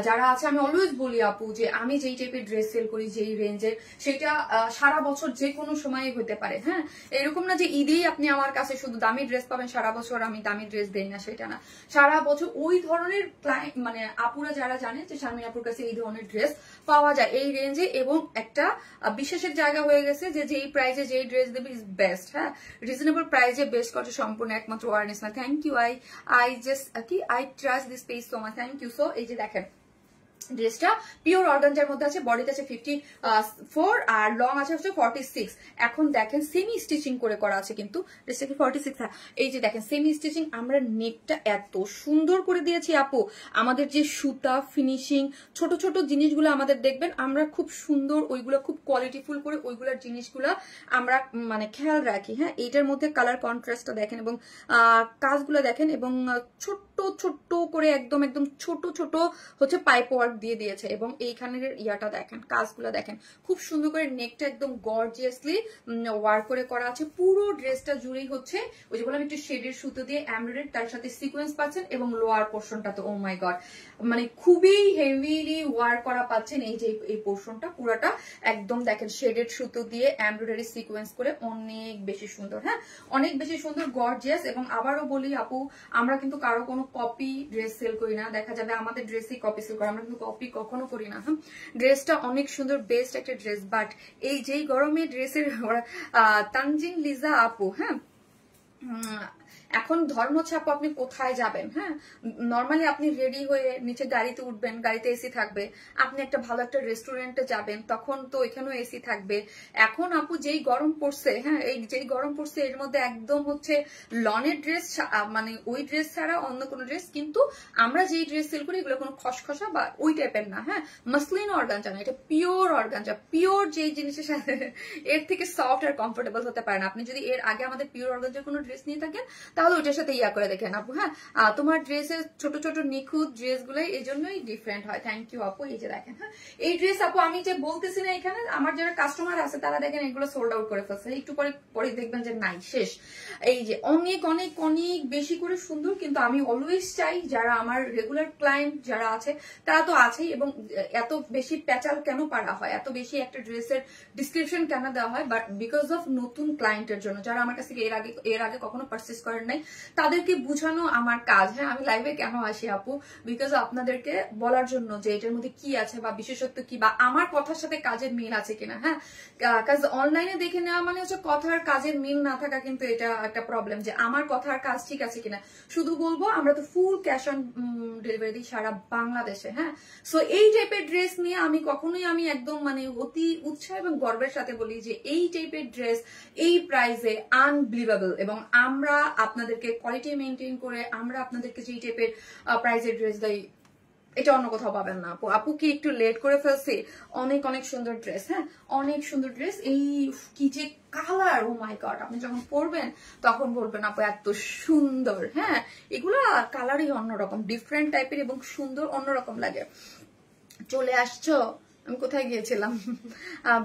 যারা আছে আমি অলওয়েজ বলি আপু যে আমি যেই টাইপের ড্রেস সেল করি, যেই রেঞ্জের, সেটা সারা বছর যে কোনো সময় হতে পারে। হ্যাঁ এরকম না যে ঈদেই আপনি আমার কাছে শুধু দামি ড্রেস পাবেন, সারা বছর আমি দামি ড্রেস দেই না, সেটা না। সারা বছর ওই ধরনের ক্লায়েন্ট মানে আপুরা যারা জানে যে শারমিন আপুর কাছে এই ধরনের ড্রেস পাওয়া যায় এই রেঞ্জে, এবং একটা বিশেষের জায়গা হয়ে গেছে যে যেই প্রাইসে যেই ড্রেস দেবে ইজ বেস্ট। হ্যাঁ রিজনেবল প্রাইসে বেস্ট করছে সম্পূর্ণ একমাত্র ওয়ারনেস না। Thank you, I trust this page so much, thank you. So এই যে দেখেন ড্রেসটা পিওর অর্গানজার মধ্যে আছে, বডিতে আছে 54 আর লং আছে হচ্ছে 46। এখন দেখেন সেমি স্টিচিং করে করা আছে, কিন্তু ড্রেসটা কি 46? হ্যাঁ এই যে দেখেন সেমি স্টিচিং, আমরা নেকটা এত সুন্দর করে দিয়েছি আপু। আমাদের যে সুতা ফিনিশিং ছোট ছোট জিনিসগুলো আমাদের দেখবেন আমরা খুব সুন্দর, ওইগুলো খুব কোয়ালিটিফুল করে ওইগুলোর জিনিসগুলো আমরা মানে খেয়াল রাখি। হ্যাঁ এইটার মধ্যে কালার কন্ট্রাস্টটা দেখেন এবং কাজগুলো দেখেন, এবং ছোট্ট ছোট্ট করে একদম ছোট ছোট হচ্ছে পাইপ ওয়ার্ক ওয়ার্ক দিয়ে দিয়েছে এবং এইখানের ইয়াটা দেখেন, কাজগুলো দেখেন, খুব সুন্দর করে নেকটা একদম গর্জিয়াসলি ওয়ার্ক করে করা আছে। পুরো ড্রেসটা জুড়েই হচ্ছে ওই যে বললাম একটু শেডের সুতো দিয়ে এমব্রয়ডারি, তার সাথে সিকোয়েন্স পাচ্ছেন এবং লোয়ার পোর্শনটা তো ও মাই গড মানে খুবই হেভিলি ওয়ার্ক করা পাচ্ছেন। এই যে এই পোর্শনটা পুরাটা একদম দেখেন শেডেড সুতো দিয়ে এমব্রয়ডারি সিকোয়েন্স করে অনেক বেশি সুন্দর, হ্যাঁ অনেক বেশি সুন্দর গর্জিয়াস। এবং আবারও বলি আপু, আমরা কিন্তু কারো কোনো কপি ড্রেস সেল করি না, দেখা যাবে আমাদের ড্রেসই কপি সেল করে, আমরা কিন্তু কপি কখনো করি না। হ্যাঁ ড্রেসটা অনেক সুন্দর, বেস্ট একটা ড্রেস। বাট এই যেই গরমে ড্রেসের তানজিন লিজা আপু, হ্যাঁ এখন ধর্ম হচ্ছে আপু আপনি কোথায় যাবেন, হ্যাঁ নর্মালি আপনি রেডি হয়ে নিচে গাড়িতে উঠবেন, গাড়িতে এসি থাকবে, আপনি একটা ভালো একটা রেস্টুরেন্টে যাবেন তখন তো এখানেও এসি থাকবে। এখন আপু যেই গরম পড়ছে, হ্যাঁ এই যেই গরম পড়ছে এর মধ্যে একদম হচ্ছে লনের ড্রেস মানে ওই ড্রেস ছাড়া অন্য কোনো ড্রেস, কিন্তু আমরা যেই ড্রেস সেল করি এগুলো কোনো খসখসা বা ওই টাইপের না, হ্যাঁ মাসলিন অর্গানজা না, এটা পিওর অর্গানজা। পিওর যেই জিনিসের সাথে এর থেকে সফট আর কমফোর্টেবল হতে পারে না। আপনি যদি এর আগে আমাদের পিওর অর্গানজার কোনো ড্রেস নিয়ে থাকেন তাহলে ওইটার সাথে ইয়া করে দেখেন আপু। হ্যাঁ তোমার ড্রেসের ছোট ছোট নিখুঁত ড্রেস গুলাই এই জন্যই ডিফারেন্ট হয়। থ্যাংক ইউ আপু। এই যে দেখেন, হ্যাঁ এই ড্রেস আপু আমি যে বলতেছি না, এখানে আমার যারা কাস্টমার আছে তারা দেখেন এগুলো সোল্ড আউট করে ফেলছে, একটু পরে দেখবেন যে নাই শেষ। এই যে অনেক অনেক অনেক বেশি করে সুন্দর, কিন্তু আমি অলওয়েজ চাই যারা আমার রেগুলার ক্লায়েন্ট যারা আছে তারা তো আছেই, এবং এত বেশি প্যাচাল কেন পারা হয়, এত বেশি একটা ড্রেসের ডিসক্রিপশন কেন দেওয়া হয়, বাট বিকজ অফ নতুন ক্লায়েন্টের জন্য যারা আমার কাছে এর আগে কখনো পারচেস করেন নাই তাদেরকে বুঝানো আমার কাজ। হ্যাঁ আমি লাইভে কেন আসি আপু, বিকজ আপনাদেরকে বলার জন্য যে এটার মধ্যে কি আছে বা বিশেষত্ব কি বা আমার কথার সাথে কাজের মিল আছে কিনা। হ্যাঁ কাজ অনলাইনে দেখে নেওয়া মানে হচ্ছে কথার কাজের মিল না থাকা, কিন্তু এটা একটা প্রবলেম যে আমার কথার কাজ ঠিক আছে কিনা। শুধু বলবো আমরা তো ফুল ক্যাশ অন ডেলিভারি দিই সারা বাংলাদেশে। হ্যাঁ সো এই টাইপের ড্রেস নিয়ে আমি কখনোই আমি একদম মানে অতি উৎসাহ এবং গর্বের সাথে বলি যে এই টাইপের ড্রেস এই প্রাইসে আনবিলিভেবল, এবং আমরা আপনাদেরকে কোয়ালিটি মেনটেন করে আমরা আপনাদেরকে যেই টাইপের প্রাইসের ড্রেস দেই এটা অন্য কোথাও পাবেন না আপু। আপু কি একটু লেট করে ফেলছি? অনেক অনেক সুন্দর ড্রেস, হ্যাঁ অনেক সুন্দর ড্রেস। এই কি যে কালার, ও মাই গড, আপনি যখন পরবেন তখন বলবেন আপু এত সুন্দর। হ্যাঁ এগুলা কালারই অন্যরকম, ডিফারেন্ট টাইপের এবং সুন্দর, অন্যরকম লাগে। চলে আসছো, আমি কোথায় গিয়েছিলাম?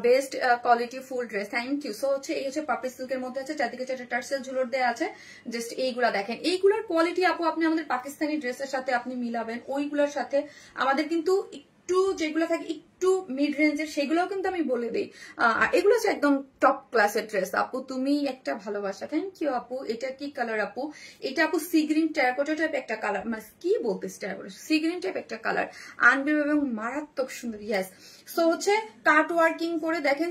Best quality full dress, thank you. So হচ্ছে এই হচ্ছে পাপড়ি সিল্কের মধ্যে আছে, চারদিকে চারটে টার্সেল ঝুলোর দেওয়া আছে। জাস্ট এইগুলা দেখেন, এইগুলার কোয়ালিটি আপু আপনি আমাদের পাকিস্তানি ড্রেসের সাথে আপনি মিলাবেন, ওইগুলোর সাথে আমাদের কিন্তু একটু যেগুলো থাকে একটু মিড রেঞ্জের সেগুলোও কিন্তু আমি বলে দিই। এগুলো হচ্ছে একদম টপ ক্লাসের ড্রেস। আপু তুমি একটা ভালোবাসা, থ্যাংক ইউ আপু। এটা কি কালার আপু? এটা আপু সি গ্রিন টেরাকোটা টাইপ একটা কালার, মানে কি বলতেছি টেরাকোটা, সি গ্রিন টাইপ একটা কালার, আনবিলিভেবল এবং মারাত্মক সুন্দর। ইয়েস সো হচ্ছে কাট ওয়ার্কিং করে দেখেন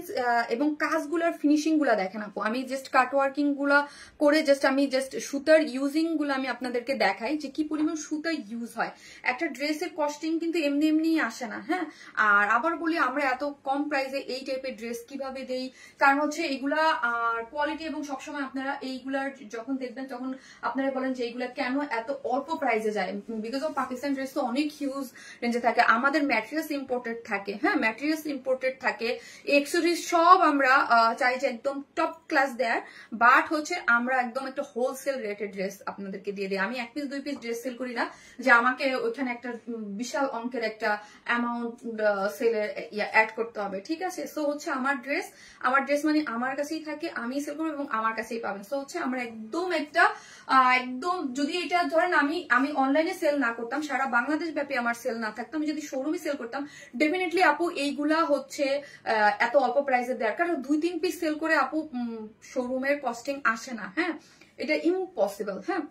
এবং কাজগুলার ফিনিশিং গুলা দেখেন আপু। আমি জাস্ট কাট ওয়ার্কিং গুলা করে আমি সুতার ইউজিং গুলো আমি আপনাদেরকে দেখাই যে কি পরিমাণ সুতা ইউজ হয়। একটা ড্রেসের কস্টিং কিন্তু এমনি এমনি আসে না। হ্যাঁ আর আবার বলি আমরা এত কম প্রাইসে এই টাইপের ড্রেস কিভাবে দেই, কারণ হচ্ছে এগুলা আর কোয়ালিটি, এবং সবসময় আপনারা এইগুলার যখন দেখবেন তখন আপনারা বলেন যে এইগুলা কেন এত অল্প প্রাইসে যায়, বিকজ অফ পাকিস্তান ড্রেস তো অনেক হিউজ রেঞ্জে থাকে, আমাদের ম্যাটেরিয়ালস ইম্পোর্টেড থাকে। হ্যাঁ ম্যাটেরিয়ালস ইম্পোর্টেড থাকে, এক্সেসরিজ সব আমরা চাই যে একদম টপ ক্লাস দেয়ার, বাট হচ্ছে আমরা একদম একটা হোলসেল রেটের ড্রেস আপনাদেরকে দিয়ে দিই। আমি 1 পিস 2 পিস ড্রেস সেল করি না যে আমাকে ওইখানে একটা বিশাল অঙ্কের একটা অ্যামাউন্ট সেলে অ্যাড করতে হবে, ঠিক আছে। সো হচ্ছে আমার ড্রেস মানে আমার কাছেই থাকে, আমি সেল করবো এবং আমার কাছেই পাবেন। সো হচ্ছে আমরা একদম একদম যদি এটা ধরেন আমি অনলাইনে সেল না করতাম, সারা বাংলাদেশ ব্যাপী আমার সেল না থাকতো, আমি যদি শোরুমে সেল করতাম ডেফিনেটলি আপু এইগুলা হচ্ছে এত অল্প প্রাইসে দেওয়ার, কারণ 2-3 পিস সেল করে আপু শোরুমের কস্টিং আসে না। হ্যাঁ এটা ইম্পসিবল। হ্যাঁ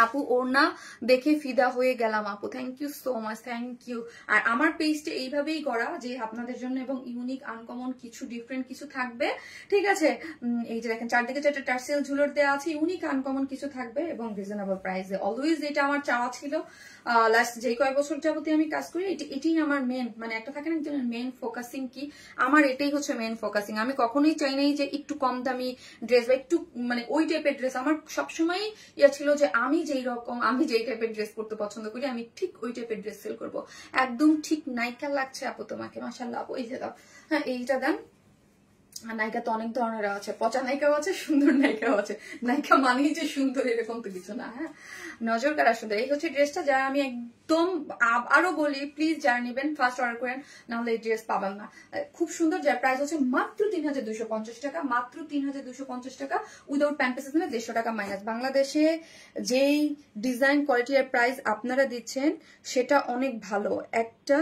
আপু ওড়না দেখে ফিদা হয়ে গেলাম আপু, thank you so much, thank you. আর আমার পেজটা এইভাবেই করা যে আপনাদের জন্য এবং ইউনিক আনকমন কিছু ডিফারেন্ট কিছু থাকবে, ঠিক আছে। এই যে দেখেন চারদিকে চারটে টার্সেল ঝুলোর দেওয়া আছে, ইউনিক আনকমন কিছু থাকবে এবং রিজনেবল প্রাইসে। অলওয়েজ এটা আমার চাওয়া ছিল, লাস্ট যে কয়েক বছর যাবতীয় আমি কাজ করি এটাই আমার মেন, মানে একটা থাকে না একজনের মেন ফোকাসিং কি, আমার এটাই হচ্ছে মেন ফোকাসিং। আমি কখনোই চাই নাই যে একটু কম দামি ড্রেস বা একটু মানে ওই টাইপের ড্রেস, আমার সবসময় ইয়া ছিল যে আমি যেই টাইপের ড্রেস পরতে পছন্দ করি আমি ঠিক ওই টাইপের ড্রেস সেল করবো। একদম ঠিক নাইকা লাগছে আপু তোমাকে, মাশাআল্লাহ আপু। এই যে দাও, হ্যাঁ এইটা দেন, নায়িকা তো অনেক ধরনের আছে, পচা নায়িকাও আছে, সুন্দর নায়িকাও আছে। নায়িকা মানেই যে সুন্দর এরকম তো কিছু না। হ্যাঁ, নজর কাড়া সুন্দর। এই হচ্ছে ড্রেসটা, যা আমি একদম আরো বলি, প্লিজ যারা নেবেন ফার্স্ট অর্ডার করেন, নাহলে এই ড্রেস পাবেন না। খুব সুন্দর, যার প্রাইস হচ্ছে মাত্র 3250 টাকা, মাত্র 3250 টাকা, উইদাউট প্যান্ট পিসেস নিলে 150 টাকা মাইনাস। বাংলাদেশে যেই ডিজাইন কোয়ালিটির প্রাইস আপনারা দিচ্ছেন সেটা অনেক ভালো। একটা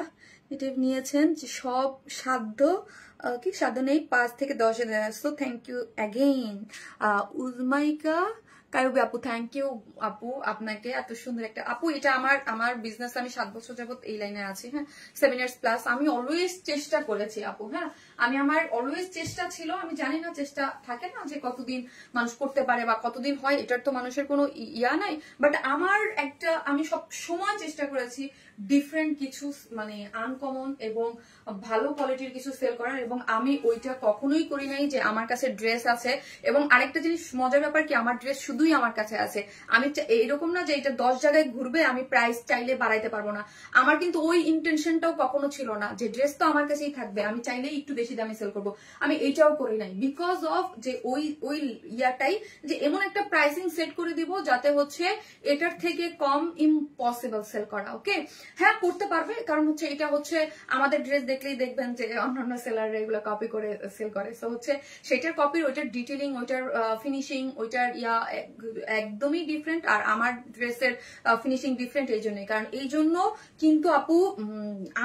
এটা নিয়েছেন যে সব সাধ্য কি সাধ্য নেই, 5 থেকে 10 এ দেয়। সো থ্যাংক ইউ অ্যাগেইন উজমাইকা কায়ুবি আপু, থ্যাংক ইউ আপু আপনাকে, এত সুন্দর একটা আপু। এটা আমার বিজনেস, আমি 7 বছর যাবত এই লাইনে আছি। হ্যাঁ, 7 ইয়ার্স প্লাস। আমি অলওয়েজ চেষ্টা করেছি আপু। হ্যাঁ, আমার অলওয়েজ চেষ্টা ছিল। আমি জানি না, চেষ্টা থাকে না যে কতদিন মানুষ করতে পারে বা কতদিন হয়, এটার তো মানুষের কোনো ইয়া নাই। বাট আমি সব সময় চেষ্টা করেছি ডিফারেন্ট কিছু, মানে আনকমন এবং ভালো কোয়ালিটির কিছু সেল করার, এবং আমি ওইটা কখনোই করি নাই যে আমার কাছে ড্রেস আছে। এবং আরেকটা জিনিস মজার ব্যাপার কি, আমার ড্রেস শুধুই আমার কাছে আছে। আমি এইরকম না যে এটা 10 জায়গায় ঘুরবে, আমি প্রাইস চাইলে বাড়াইতে পারবো না। আমার কিন্তু ওই ইন্টেনশনটাও কখনো ছিল না যে ড্রেস তো আমার কাছেই থাকবে, আমি চাইলেই একটু বেশি দামে সেল করবো। আমি এইটাও করি নাই, বিকজ অফ যে ওই ইয়াটাই, যে এমন একটা প্রাইসিং সেট করে দিব যাতে হচ্ছে এটার থেকে কম ইম্পসিবল সেল করা। ওকে, হ্যাঁ করতে পারবে, কারণ হচ্ছে এটা হচ্ছে আমাদের ড্রেস দেখলেই দেখবেন যে অন্যান্য সেলার এগুলো কপি করে সেল করে। সো হচ্ছে সেটার কপির, ওইটার ডিটেলিং, ওইটার ফিনিশিং, ওইটার ইয়া একদমই ডিফারেন্ট, আর আমার ড্রেসের ফিনিশিং ডিফারেন্ট। এই জন্যই, কারণ এই জন্য কিন্তু আপু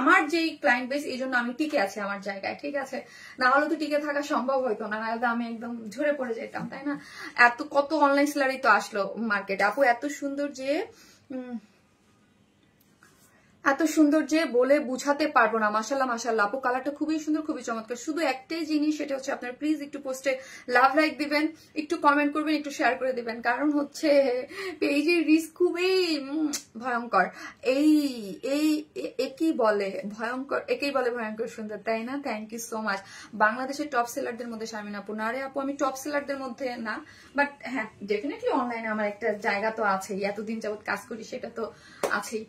আমার যেই ক্লায়েন্ট বেস, এই জন্য আমি টিকে আছি আমার জায়গায়। ঠিক আছে, না হলে তো টিকে থাকা সম্ভব হইতো না, নাহলে আমি একদম ঝরে পড়ে যেতাম, তাই না? কত অনলাইন সেলারই তো আসলো মার্কেটে আপু, এত সুন্দর যে বলে বুঝাতে পারবো না। মাশাল্লাহ মাশাল্লাহ আপু, কালারটা খুবই সুন্দর, খুবই চমৎকার। শুধু একটাই জিনিস, সেটা হচ্ছে আপনার প্লিজ একটু পোস্টে লাভ লাইক দিবেন, একটু কমেন্ট করবেন, একটু শেয়ার করে দিবেন, কারণ হচ্ছে পেজের রিস্ক খুবই ভয়ঙ্কর। একই বলে ভয়ঙ্কর সুন্দর, তাই না? Thank you so much. বাংলাদেশের টপ সেলারদের মধ্যে শারমিন আপু, না রে আপু আমি টপ সেলারদের মধ্যে না, বাট হ্যাঁ ডেফিনেটলি অনলাইনে আমার একটা জায়গা তো আছেই, এতদিন যাবত কাজ করি সেটা তো আছেই।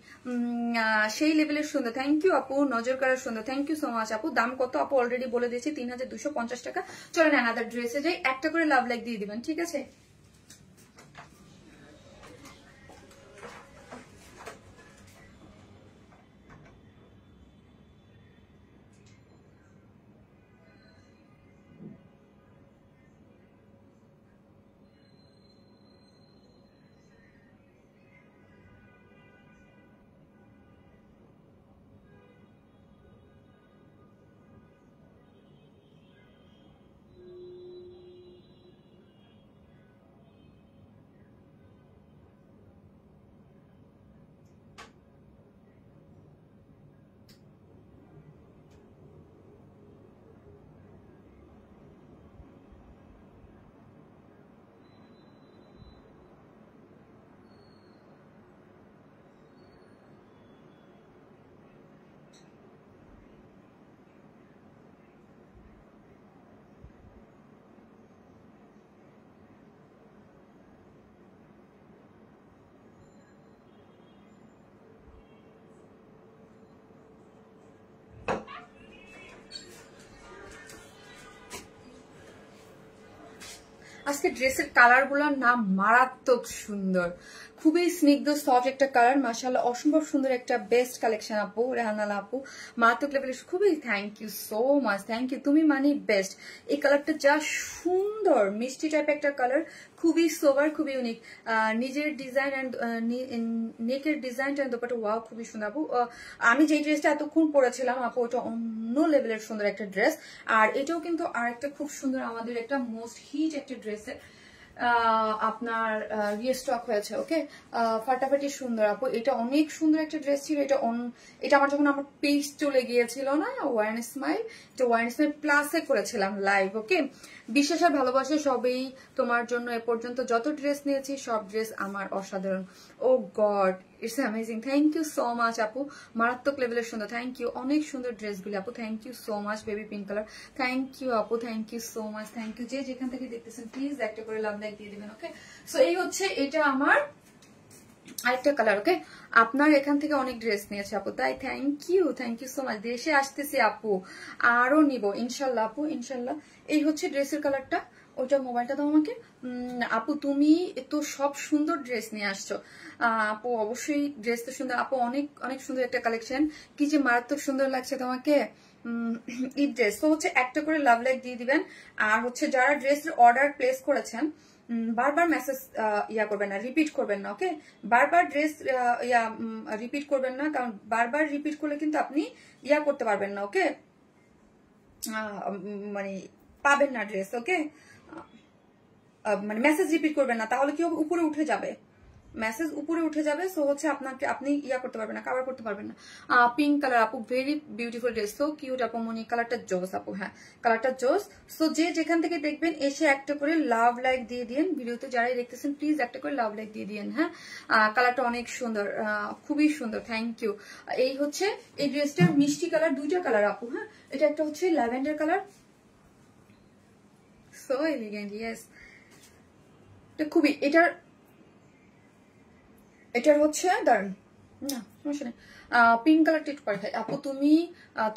সেই লেভেলের সুন্দর, থ্যাংক ইউ আপু। নজর করার সুন্দর, থ্যাংক ইউ সো মাচ আপু। দাম কত আপু অলরেডি বলে দিয়েছি, 3250 টাকা। চলেন অ্যানাদার ড্রেসে যাই, একটা করে লাভ লাইক দিয়ে দিবেন, ঠিক আছে? আজকে ড্রেসের কালার গুলোর নাম মারাত্মক সুন্দর, খুবই স্নিগ্ধ সফট একটা কালার, মাশাআল্লাহ অসম্ভব সুন্দর একটা বেস্ট কালেকশন আপু, রেহানালা আপু, মারাত্মক লেভেলের, খুবই thank you so much, thank you, তুমি মানে বেস্ট। এই কালারটা যা সুন্দর, মিষ্টি টাইপ একটা কালার, খুবই সোবার, খুবই ইউনিক। নিজের ডিজাইন অ্যান্ড নেকের ডিজাইন অ্যান্ড দোপাটা ওয়াও, খুবই সুন্দর আপু। আমি যে ড্রেসটা এতক্ষণ পরেছিলাম আপু, ওটা অন্য লেভেলের সুন্দর একটা ড্রেস। আর এটাও কিন্তু আরেকটা খুব সুন্দর, আমাদের একটা মোস্ট হিট একটা ড্রেসের আপনার রিস্টক হয়েছে। ওকে, ফাটাফাটি সুন্দর আপু, এটা অনেক সুন্দর একটা ড্রেস ছিল। এটা আমার যখন আমার পেজ চলে গিয়েছিল না ওয়ান স্মাইল, এটা ওয়ান স্মাইল প্লাসে করেছিলাম লাইভ। ওকে, বিশ্বাস আর ভালোবাসা সবই তোমার জন্য। এ পর্যন্ত যত ড্রেস নিয়েছি সব ড্রেস আমার অসাধারণ। Oh God, it's amazing, thank you so much আপু, মারাত্মক লেভেলের সুন্দর, থ্যাংক ইউ, অনেক সুন্দর ড্রেসগুলি আপু, thank you so much. Baby pink colour, thank you আপু, thank you so much, thank you. যে যেখান থেকে দেখতেছেন প্লিজ একটা করে লাভ লাইক দিয়ে দিবেন। ওকে, সো এই হচ্ছে এটা আমার আরেকটা কালার। ওকে, আপনার এখান থেকে অনেক ড্রেস নিয়েছে আপু, তাই থ্যাংক ইউ সো মাচ। দেশে আসতেছি আপু, আরো নিব ইনশাল্লাহ আপু, ইনশাল্লাহ। এই হচ্ছে ড্রেসের কালারটা। ওইটা মোবাইলটা দাও আমাকে। আপু তুমি তো সব সুন্দর ড্রেস নিয়ে আসছো আপু, অবশ্যই ড্রেস তো সুন্দর আপু, অনেক অনেক সুন্দর একটা কালেকশন। কি যে মারাত্মক সুন্দর লাগছে তোমাকে এই ড্রেস। তো হচ্ছে একটা করে লাভ লাইক দিয়ে দিবেন। আর হচ্ছে যারা ড্রেসের অর্ডার প্লেস করেছেন বারবার মেসেজ ইয়া করবেন না, রিপিট করবেন না। ওকে, বারবার ড্রেস রিপিট করবেন না, কারণ বারবার রিপিট করলে কিন্তু আপনি ইয়া করতে পারবেন না। ওকে, মানে পাবেন না ড্রেস। ওকে, মানে মেসেজ রিপিট করবেন না, তাহলে কি হবে, উপরে উঠে যাবে, মেসেজ উপরে উঠে যাবে। সো হচ্ছে আপনাকে আপনি ইয়া করতে পারবেন না, কভার করতে পারবেন না। পিঙ্ক কালার আপু, very beautiful dress, so cute আপু, মনি কালারটা জোস আপু, হ্যাঁ কালারটা জোস। সো যে যেখান থেকে দেখবেন এসে একটা করে লাভ লাইক দিয়ে দিন। ভিডিওতে যারাই দেখতেছেন প্লিজ একটা করে লাভ লাইক দিয়ে দিন। হ্যাঁ, কালারটা অনেক সুন্দর, খুবই সুন্দর, থ্যাংক ইউ। এই হচ্ছে এই ড্রেসটার মিষ্টি কালার, দুইটা কালার আপু। হ্যাঁ, এটা একটা হচ্ছে lavender colour, so elegant, yes. এটা খুবই, এটার হচ্ছে দাঁড়ান, না সমস্যা নেই, পিঙ্ক কালার টিট করে খাই আপু, তুমি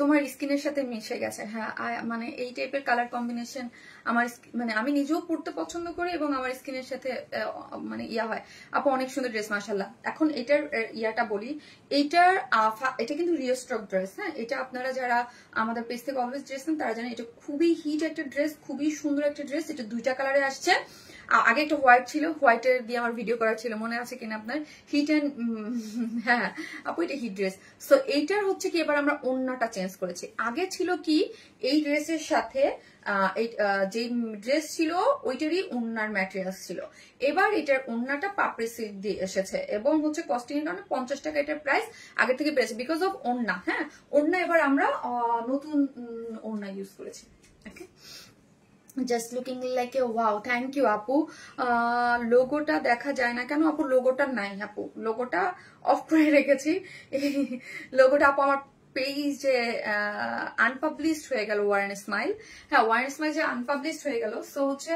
তোমার স্কিনের সাথে মিশে গেছে। হ্যাঁ, মানে এই টাইপের কালার কম্বিনেশন আমার মানে আমি নিজেও পড়তে পছন্দ করি এবং আমার স্কিনের সাথে মানে ইয়া হয় আপু। অনেক সুন্দর ড্রেস মাশাআল্লাহ। এখন এটার ইয়াটা বলি, এটা কিন্তু রিও স্টক ড্রেস। হ্যাঁ, এটা আপনারা যারা আমাদের পেজ থেকে অলওয়েজ ড্রেস নেন তারা জানেন এটা খুবই হিট একটা ড্রেস, খুবই সুন্দর একটা ড্রেস। এটা দুইটা কালারে আসছে, আগে একটা হোয়াইট ছিল, হোয়াইটের দিয়ে আমার ভিডিও করা ছিল, মনে আছে কিনা আপনার? হিট অ্যান্ড হ্যাঁ আপু, এটা হিট ড্রেস। সো এইটার হচ্ছে কি এবার আমরা ওড়নাটা চেঞ্জ করেছি। আগে ছিল কি এই ড্রেসের সাথে যে ড্রেস ছিল ওইটারই ওড়নার ম্যাটেরিয়ালস ছিল। এবার এটার ওড়নাটা পাপড়ি সিল্ক দিয়ে এসেছে এবং হচ্ছে কস্টিং এর কারণে 50 টাকা এটার প্রাইস আগে থেকে বেড়েছে বিকজ অফ ওড়না। হ্যাঁ, ওড়না এবার আমরা নতুন ওড়না ইউজ করেছি। Okay, just looking like a wow, thank you আপু। লোগোটা দেখা যায় না কেন আপু? লোগোটা নাই আপু, লোগোটা অফ করে রেখেছি। লোগোটা আপু আমার পেজে আনপাবলিশড হয়ে গেল, ওয়ারেন স্মাইল। হ্যাঁ, ওয়ারেন স্মাইল যে আনপাবলিশড হয়ে গেল, সো হচ্ছে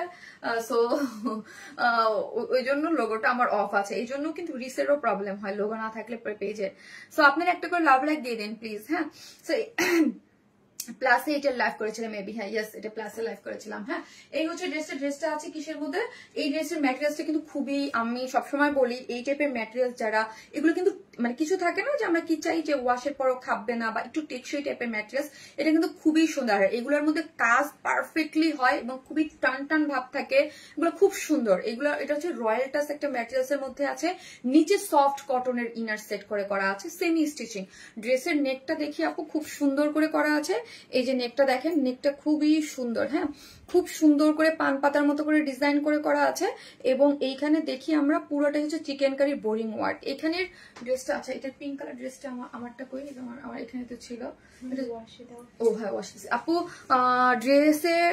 ওই জন্য লোগোটা আমার অফ আছে। এই জন্য কিন্তু রিসেরও প্রবলেম হয় লোগো না থাকলে পেজে। সো আপনারা একটা করে লাভ লাইক দিয়ে দিন প্লিজ। হ্যাঁ, সো প্লাসে এটা লাইভ করেছিলাম মেবি, হ্যাঁ ইয়েস এটা প্লাসে লাইভ করেছিলাম। হ্যাঁ, এই হচ্ছে ড্রেসটা আছে কিসের মধ্যে? এই ড্রেসের ম্যাটেরিয়ালসটা কিন্তু খুবই, আমি সবসময় বলি এই টাইপের ম্যাটেরিয়ালস যারা, এগুলো কিন্তু মানে কিছু থাকে না যে আমরা কি চাই যে ওয়াশের পরও খাবে না বা একটু টেকসই টাইপের ম্যাটেরিয়ালস, এটা কিন্তু খুবই সুন্দর। এগুলোর মধ্যে কাজ পারফেক্টলি হয় এবং খুবই টান টান ভাব থাকে, এগুলো খুব সুন্দর। এগুলো এটা হচ্ছে রয়্যাল টাচ একটা ম্যাটেরিয়ালস এর মধ্যে আছে, নিচে সফট কটনের ইনার সেট করে করা আছে, সেমি স্টিচিং। ড্রেসের নেকটা দেখি আপু, খুব সুন্দর করে করা আছে। এই যে নেকটা দেখেন, নেকটা খুবই সুন্দর। হ্যাঁ, খুব সুন্দর করে পান পাতার মতো করে ডিজাইন করে করা আছে এবং এইখানে দেখি আমরা পুরোটাই হচ্ছে চিকেন কারি বোরিং ওয়ার্ক। এখানের ড্রেসটা, আচ্ছা এটার পিঙ্ক কালার ড্রেসটা আমারটা কই, আমার এখানে তো ছিল। ও হ্যাঁ, ওয়াশ আপু, ড্রেসের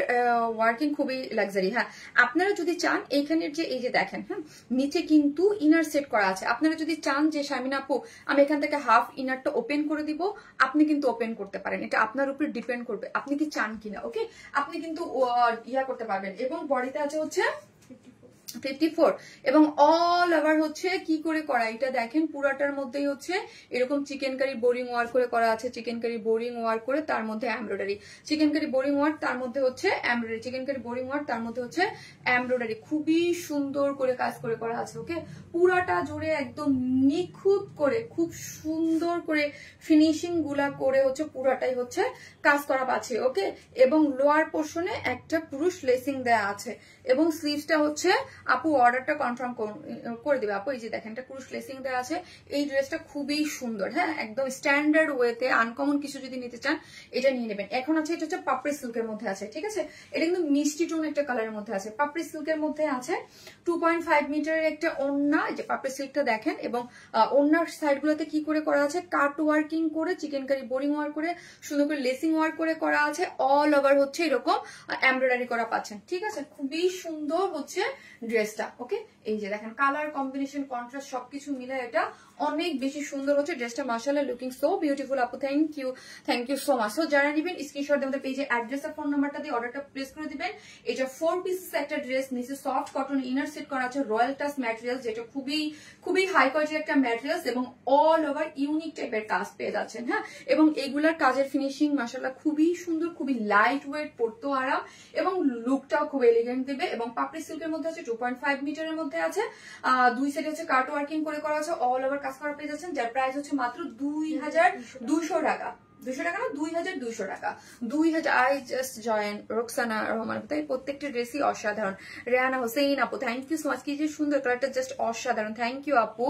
ওয়ার্কিং খুবই লাক্সারি। হ্যাঁ, আপনারা যদি চান এইখানের যে এই যে দেখেন, হ্যাঁ নিচে কিন্তু ইনার সেট করা আছে। আপনারা যদি চান যে শারমিনা আপু আমি এখান থেকে হাফ ইনারটা ওপেন করে দিব, আপনি কিন্তু ওপেন করতে পারেন, এটা আপনার উপর ডিপেন্ড করবে আপনি কি চান কিনা। ওকে, আপনি কিন্তু ইয়া করতে পারবেন। এবং বডিতে আছে হচ্ছে 54 এবং অল ওভার হচ্ছে কি করে করা, এটা দেখেন পুরাটার মধ্যেই হচ্ছে এরকম চিকেন কারি বোরিং ওয়ার্ক করে করা আছে। চিকেন কারি বোরিং ওয়ার্ক করে তার মধ্যে embroidery, chikankari boring work তার মধ্যে হচ্ছে embroidery, chikankari boring work তার মধ্যে হচ্ছে এমব্রয়ডারি, খুবই সুন্দর করে কাজ করে করা আছে। ওকে, পুরাটা জুড়ে একদম নিখুঁত করে খুব সুন্দর করে ফিনিশিং গুলা করে হচ্ছে পুরাটাই হচ্ছে কাজ করা আছে। ওকে, এবং লোয়ার পোর্শনে একটা পুরুষ লেসিং দেয়া আছে এবং স্লিভসটা হচ্ছে আপু অর্ডারটা কনফার্ম করে দিবে আপু। এই যে দেখেন একটা ক্রুশ লেসিং দেওয়া আছে। এই ড্রেসটা খুবই সুন্দর। হ্যাঁ, একদম স্ট্যান্ডার্ড ওয়েতে আনকমন কিছু যদি নিতে চান এটা নিয়ে নেবেন। এখন আছে এটা হচ্ছে পাপড়ি সিল্কের মধ্যে আছে, ঠিক আছে, এটা কিন্তু মিষ্টি টোন একটা কালারের মধ্যে আছে, পাপড়ি সিল্কের মধ্যে আছে। 2.5 মিটারের একটা ওড়না, যে পাপড়ি সিল্কটা দেখেন এবং ওড়নার সাইড গুলোতে কি করে করা আছে, কাট ওয়ার্কিং করে চিকেন কারি বোরিং ওয়ার্ক করে সুন্দর করে লেসিং ওয়ার্ক করে করা আছে। অল ওভার হচ্ছে এরকম এমব্রয়ডারি করা পাচ্ছেন, ঠিক আছে, খুবই সুন্দর হচ্ছে ড্রেসটা। ওকে, এই যে দেখেন কালার কম্বিনেশন কন্ট্রাস্ট সবকিছু মিলে এটা অনেক বেশি সুন্দর হচ্ছে ড্রেসটা, মাশাআল্লাহ লুকিং সো বিউটিফুল আপু, thank you so much. So যারা নেবেন স্ক্রিনশট দিয়ে আমাদের পেজে অ্যাড্রেস আর ফোন নাম্বারটা দিয়ে অর্ডারটা প্লেস করে দিবেন। এটা 4 পিসেস একটা ড্রেস, নিচে সফট কটন ইনার সেট করা আছে রয়্যাল টাচ ম্যাটেরিয়ালস, যেটা খুবই খুবই হাই কোয়ালিটির একটা ম্যাটেরিয়ালস এবং অল ওভার ইউনিক টাইপের কাজ পেয়ে যাচ্ছেন। হ্যাঁ, এবং এগুলার কাজের ফিনিশিং মাশাআল্লাহ খুবই সুন্দর, খুবই লাইট ওয়েট, পরতেও আরাম এবং লুকটাও খুব এলিগেন্ট দিবে। এবং পাপড়ি সিল্কের মধ্যে আছে, 2.5 মিটারের মধ্যে আছে, দুই সাইডে হচ্ছে কাট ওয়ার্কিং করে করা আছে, অল ওভার কাজ করা পেয়ে যাচ্ছেন, যার প্রাইস হচ্ছে মাত্র 2200 টাকা। 200 টাকা না, 2200 টাকা। 2000। I just join Roksana Rahman, তাই প্রত্যেকটা ড্রেসই অসাধারণ। রেহানা হোসেন আপু থ্যাংক ইউ সো মাচ, কি যে সুন্দর কালারটা, জাস্ট অসাধারণ। থ্যাংক ইউ আপু।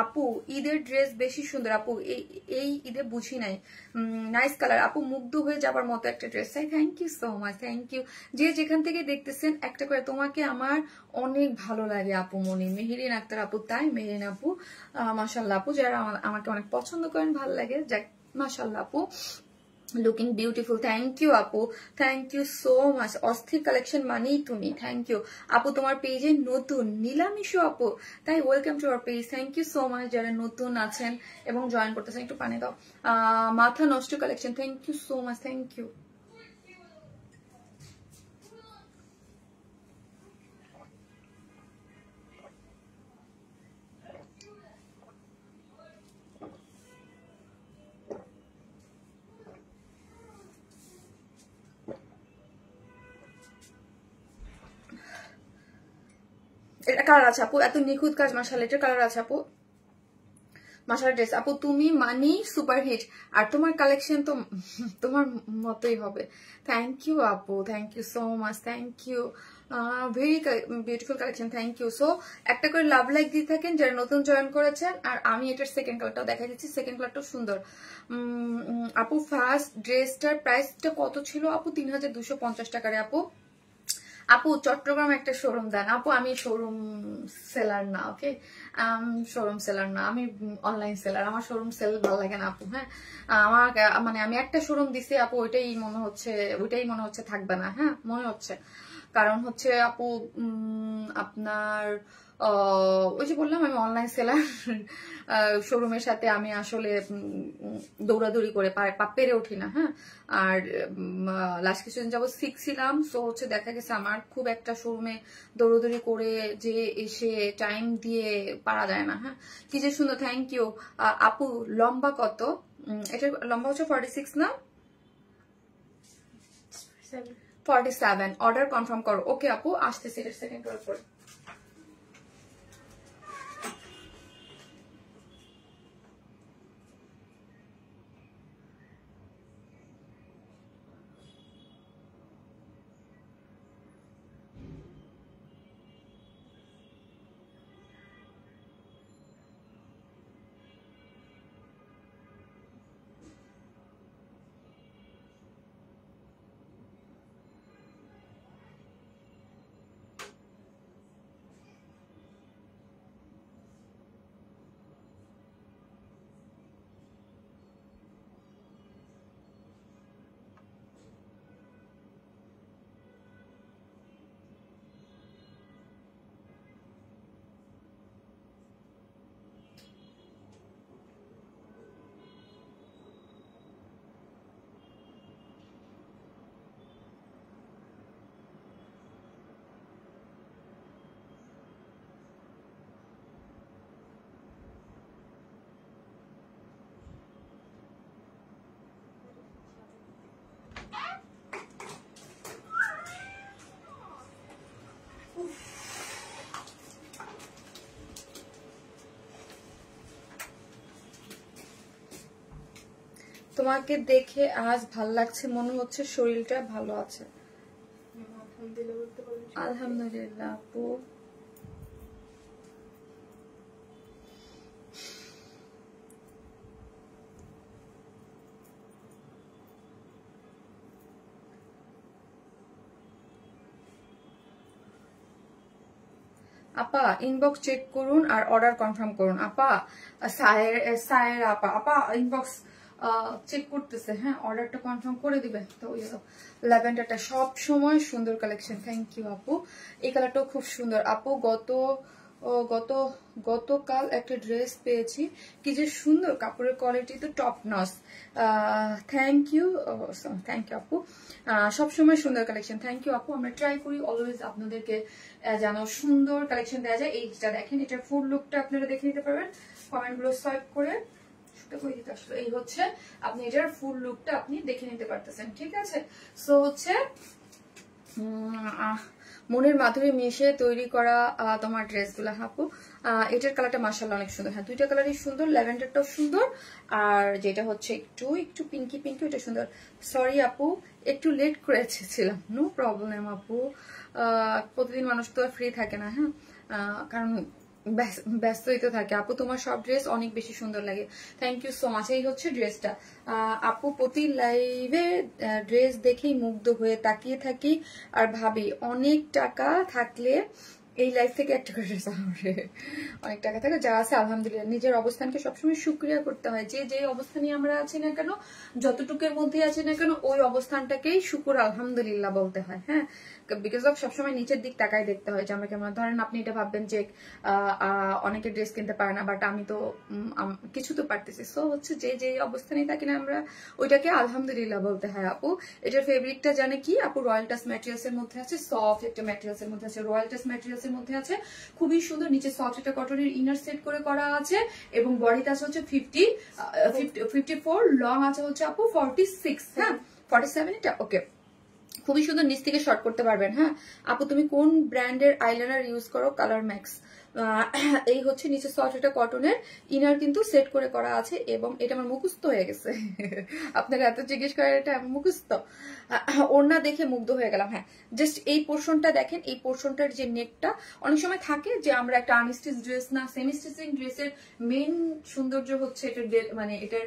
আপু ঈদের ড্রেস বেশি সুন্দর আপু, এই ঈদে বুঝি নাই, নাইস কালার আপু, মুগ্ধ হয়ে যাবার মতো একটা ড্রেস। তাই thank you so much, thank you. যে যেখান থেকে দেখতেছেন একটা করে তোমাকে আমার অনেক ভালো লাগে আপু মনি। মেহেরিন আক্তার আপু, তাই মেহেরিন আপু মাশাআল্লাহ আপু, যারা আমাকে অনেক পছন্দ করেন, ভালো লাগে, যাক মাশাআল্লাহ আপু, লুকিং বিউটিফুল। থ্যাংক ইউ আপু, থ্যাংক ইউ সো মাচ। অস্থির কালেকশন মানেই তুমি, থ্যাংক ইউ আপু। তোমার পেজে নতুন নীলামিশু আপু, তাই welcome to our page, thank you so much যারা নতুন আছেন এবং জয়েন করতেছেন। একটু পানি দাও। মাথা নষ্ট collection, thank you so much, thank you. এটা কালার আছে আপু, এত নিখুঁত কাজ, মাশাআল্লাহ এটার কালার আছে আপু, মাশাআল্লাহ ড্রেস আপু তুমি মানি সুপারহিট, আর তোমার কালেকশন তো তোমার মতোই হবে। থ্যাংক ইউ আপু, thank you so much, thank you, very beautiful collection, thank you. So একটা করে লাভ লাইক দিয়ে থাকেন যারা নতুন জয়েন করেছেন, আর আমি এটার সেকেন্ড কালারটাও দেখা দিচ্ছি, সেকেন্ড কালারটাও সুন্দর। আপু ফার্স্ট ড্রেসটার প্রাইসটা কত ছিল আপু? 3250 টাকারে আপু। আপু চট্টগ্রাম একটা শোরুম দেন আপু, আমি শোরুম সেলার না, ওকে শোরুম সেলার না, আমি অনলাইন সেলার, আমার শোরুম সেল ভালো লাগে না আপু। হ্যাঁ, আমার মানে আমি একটা শোরুম দিছি আপু, ওইটাই মনে হচ্ছে থাকবে না। হ্যাঁ মনে হচ্ছে, কারণ হচ্ছে আপু আপনার ওই যে বললাম আমি অনলাইন সেলার, শোরুমের সাথে আমি আসলে দৌড়াদৌড়ি করে পেরে উঠি না। হ্যাঁ, আর লাস্ট কিছুদিন যাবো শিখছিলাম, সো হচ্ছে দেখা গেছে আমার খুব একটা শোরুমে দৌড়াদৌড়ি করে যে এসে টাইম দিয়ে পারা যায় না। হ্যাঁ, কি যে সুন্দর, থ্যাংক ইউ আপু। লম্বা কত? এটা লম্বা হচ্ছে 46 না, 47। অর্ডার কনফার্ম করো। ওকে আপু, আসতেছি সেকেন্ড কল করে। তোমাকে দেখে আজ ভাল লাগছে, মনে হচ্ছে শরীরটা ভালো আছে। আলহামদুলিল্লাহ আপু। আপা ইনবক্স চেক করুন আর অর্ডার কনফার্ম করুন। আপা সায়ের আপা ইনবক্স চেক করতেছে, হ্যাঁ অর্ডারটা কনফার্ম করে দিবে। তো ল্যাভেন্ডারটা সব সময় সুন্দর কালেকশন, থ্যাংক ইউ আপু। এই কালারটাও খুব সুন্দর আপু। গত ও গতকাল একটা ড্রেস পেয়েছি, কি যে সুন্দর, কাপড়ের কোয়ালিটি তো টপ নচ। থ্যাংক ইউ আপু, সবসময় সুন্দর কালেকশন। থ্যাংক ইউ আপু, আমরা ট্রাই করি অলওয়েজ আপনাদেরকে যেন সুন্দর কালেকশন দেওয়া যায়। এইটা দেখেন, এটার ফুল লুকটা আপনারা দেখে নিতে পারবেন কমেন্টগুলো সোয়াইপ করে। এই হচ্ছে আপনি এটার ফুল লুকটা আপনি দেখে নিতে পারতেছেন, ঠিক আছে। সো হচ্ছে মনের মাধুরী মিশে তৈরি করা তোমার ড্রেসগুলো আপু, এটার কালারটা মাশাআল্লাহ অনেক সুন্দর। হ্যাঁ, দুইটা কালারই সুন্দর, ল্যাভেন্ডারটাও সুন্দর, আর যেটা হচ্ছে একটু পিঙ্কি ওটা সুন্দর। সরি আপু, একটু লেট করে এসেছিলাম, নো প্রবলেম আপু। প্রতিদিন মানুষ তো ফ্রি থাকে না, হ্যাঁ, কারণ ব্যস্তই তো থাকে আপু। তোমার সব ড্রেস অনেক বেশি সুন্দর লাগে, থ্যাংক ইউ সো মাচ। এই হচ্ছে ড্রেসটা আপু, প্রতি লাইভে ড্রেস দেখেই মুগ্ধ হয়ে তাকিয়ে থাকি আর ভাবি অনেক টাকা থাকলে এই লাইফ থেকে একটা করে ড্রেস হবে। অনেক টাকা থাকে, যা আছে আলহামদুলিল্লাহ। নিজের অবস্থানকে সবসময় শুকরিয়া করতে হয়, যে অবস্থানে আমরা আছি না কেন, যতটুকুর মধ্যে আছি না কেন, ওই অবস্থানটাকেই শুকুর আলহামদুলিল্লাহ বলতে হয়। হ্যাঁ, বিকজ অফ সবসময় নিচের দিক তাকাই দেখতে হয় যে আমরা কেমন। ধরেন আপনি এটা ভাববেন যে অনেকে ড্রেস কিনতে পারে না, বাট আমি তো কিছু তো পারতেছি। সো হচ্ছে যে অবস্থানে থাকি না আমরা, ওইটাকে আলহামদুলিল্লাহ বলতে হয় আপু। এটার ফেব্রিকটা জানে কি আপু, রয়্যাল টাচ ম্যাটেরিয়ালস এর মধ্যে আছে, সফট একটা ম্যাটেরিয়ালস এর মধ্যে আছে, রয়্যাল টাচ ম্যাটেরিয়ালস এর মধ্যে আছে, খুবই সুন্দর। নিচে সফট একটা কটনের ইনার সেট করে করা আছে, এবং বডিতে আছে হচ্ছে 54, লং আছে হচ্ছে আপু 46, হ্যাঁ 47 এটা, ওকে। খুবই সুন্দর, নিচ থেকে শর্ট করতে পারবেন। হ্যাঁ আপু, তুমি কোন ব্র্যান্ডের আইলাইনার ইউজ করো? Colour max. এই হচ্ছে নিচে সফট একটা কটনের ইনার কিন্তু সেট করে করা আছে, এবং এটা আমার মুখস্থ হয়ে গেছে। আপনারা এত জিজ্ঞেস করেন, এটা মুখস্থ। ওড়না দেখে মুগ্ধ হয়ে গেলাম। হ্যাঁ, জাস্ট এই পোর্শনটা দেখেন, এই পোর্শনটার যে নেকটা, অনেক সময় থাকে যে আমরা একটা আনস্টিচ ড্রেস না, সেমি স্টিচিং ড্রেসের মেন সৌন্দর্য হচ্ছে এটার, মানে এটার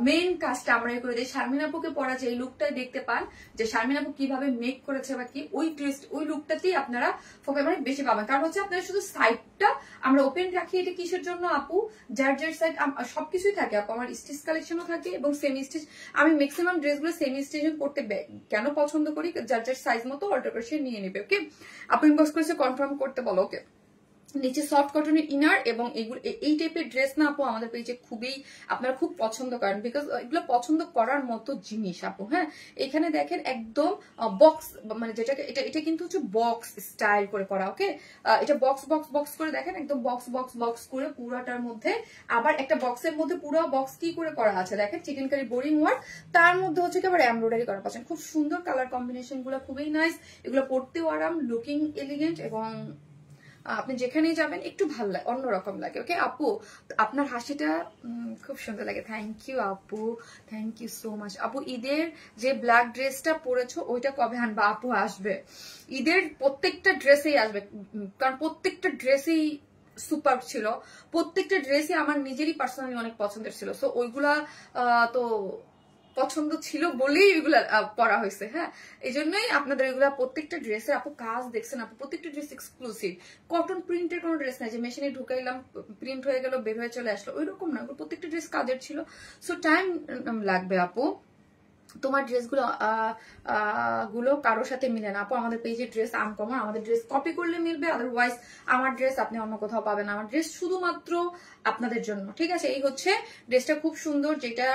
মেন কাজটা আমরা করে দিই। শারমিন আপুকে পরা যে এই লুকটাই দেখতে পান, যে শারমিন আপু কিভাবে মেক করেছে বা কি, ওই ড্রেস ওই লুকটাতেই আপনারা ফোকাস মানে বেশি পাবেন। কারণ হচ্ছে আপনারা শুধু সাইডটা আমরা ওপেন রাখি, এটা কিসের জন্য আপু, যার সাইড সবকিছুই থাকে আপু। আমার স্টিচ কালেকশনও থাকে এবং সেমি স্টিচ। আমি ম্যাক্সিমাম ড্রেসগুলো সেমি স্টিচিং করতে কেন পছন্দ করি, যার সাইজ মতো অল্টার করে সে নিয়ে নেবে, ওকে। আপু ইনবক্স করেছে কনফার্ম করতে বলো, ওকে। নিচে সফট কটনের ইনার, এবং এগুলো এই টাইপের ড্রেস না আপু আমাদের পেজে খুবই আপনারা খুব পছন্দ করেন, বিকজ এগুলো পছন্দ করার মতো জিনিস আপু। হ্যাঁ, এখানে দেখেন একদম বক্স, মানে যেটাকে এটা কিন্তু হচ্ছে বক্স স্টাইল করে করা, ওকে। এটা বক্স করে দেখেন, একদম বক্স করে পুরাটার মধ্যে, আবার একটা বক্সের মধ্যে পুরো বক্স কি করে করা আছে দেখেন, চিকেন কারি বোরিং ওয়ার্ক, তার মধ্যে হচ্ছে কি আবার এমব্রয়ডারি করা পাচ্ছেন। খুব সুন্দর কালার কম্বিনেশন গুলো, খুবই নাইস। এগুলো পরতেও আরাম, লুকিং এলিগেন্ট, এবং আপনি যেখানেই যাবেন একটু ভালো লাগে, অন্যরকম লাগে, ওকে আপু। আপনার হাসিটা খুব সুন্দর লাগে, থ্যাংক ইউ আপু, থ্যাংক ইউ সো মাচ আপু। ঈদের যে ব্ল্যাক ড্রেসটা পরেছো ওইটা কবে আনবা? আপু আসবে, ঈদের প্রত্যেকটা ড্রেসেই আসবে, কারণ প্রত্যেকটা ড্রেসেই সুপার ছিল, প্রত্যেকটা ড্রেসই আমার নিজেরই পার্সোনালি অনেক পছন্দের ছিল। সো ওইগুলা তো পছন্দ ছিল বলেই এগুলা পরা হয়েছে। হ্যাঁ, এই জন্যই আপনাদের এগুলা প্রত্যেকটা ড্রেসের আপু কাজ দেখছেন আপু, প্রত্যেকটা ড্রেস এক্সক্লুসিভ। কটন প্রিন্টের কোনো ড্রেস নাই যে মেশিনে ঢুকাইলাম, প্রিন্ট হয়ে গেল, বের হয়ে চলে আসলো, ওইরকম না। প্রত্যেকটা ড্রেস কাজের ছিল। সো টাইম লাগবে আপু। তোমার ড্রেসগুলো কারোর সাথে মিলে না আপু। আমাদের পেজের ড্রেস আনকমন, আমাদের ড্রেস কপি করলে মিলবে, আদারওয়াইজ আমার ড্রেস আপনি অন্য কোথাও পাবেন। আমার ড্রেস শুধুমাত্র আপনাদের জন্য, ঠিক আছে। এই হচ্ছে ড্রেসটা, খুব সুন্দর, যেটা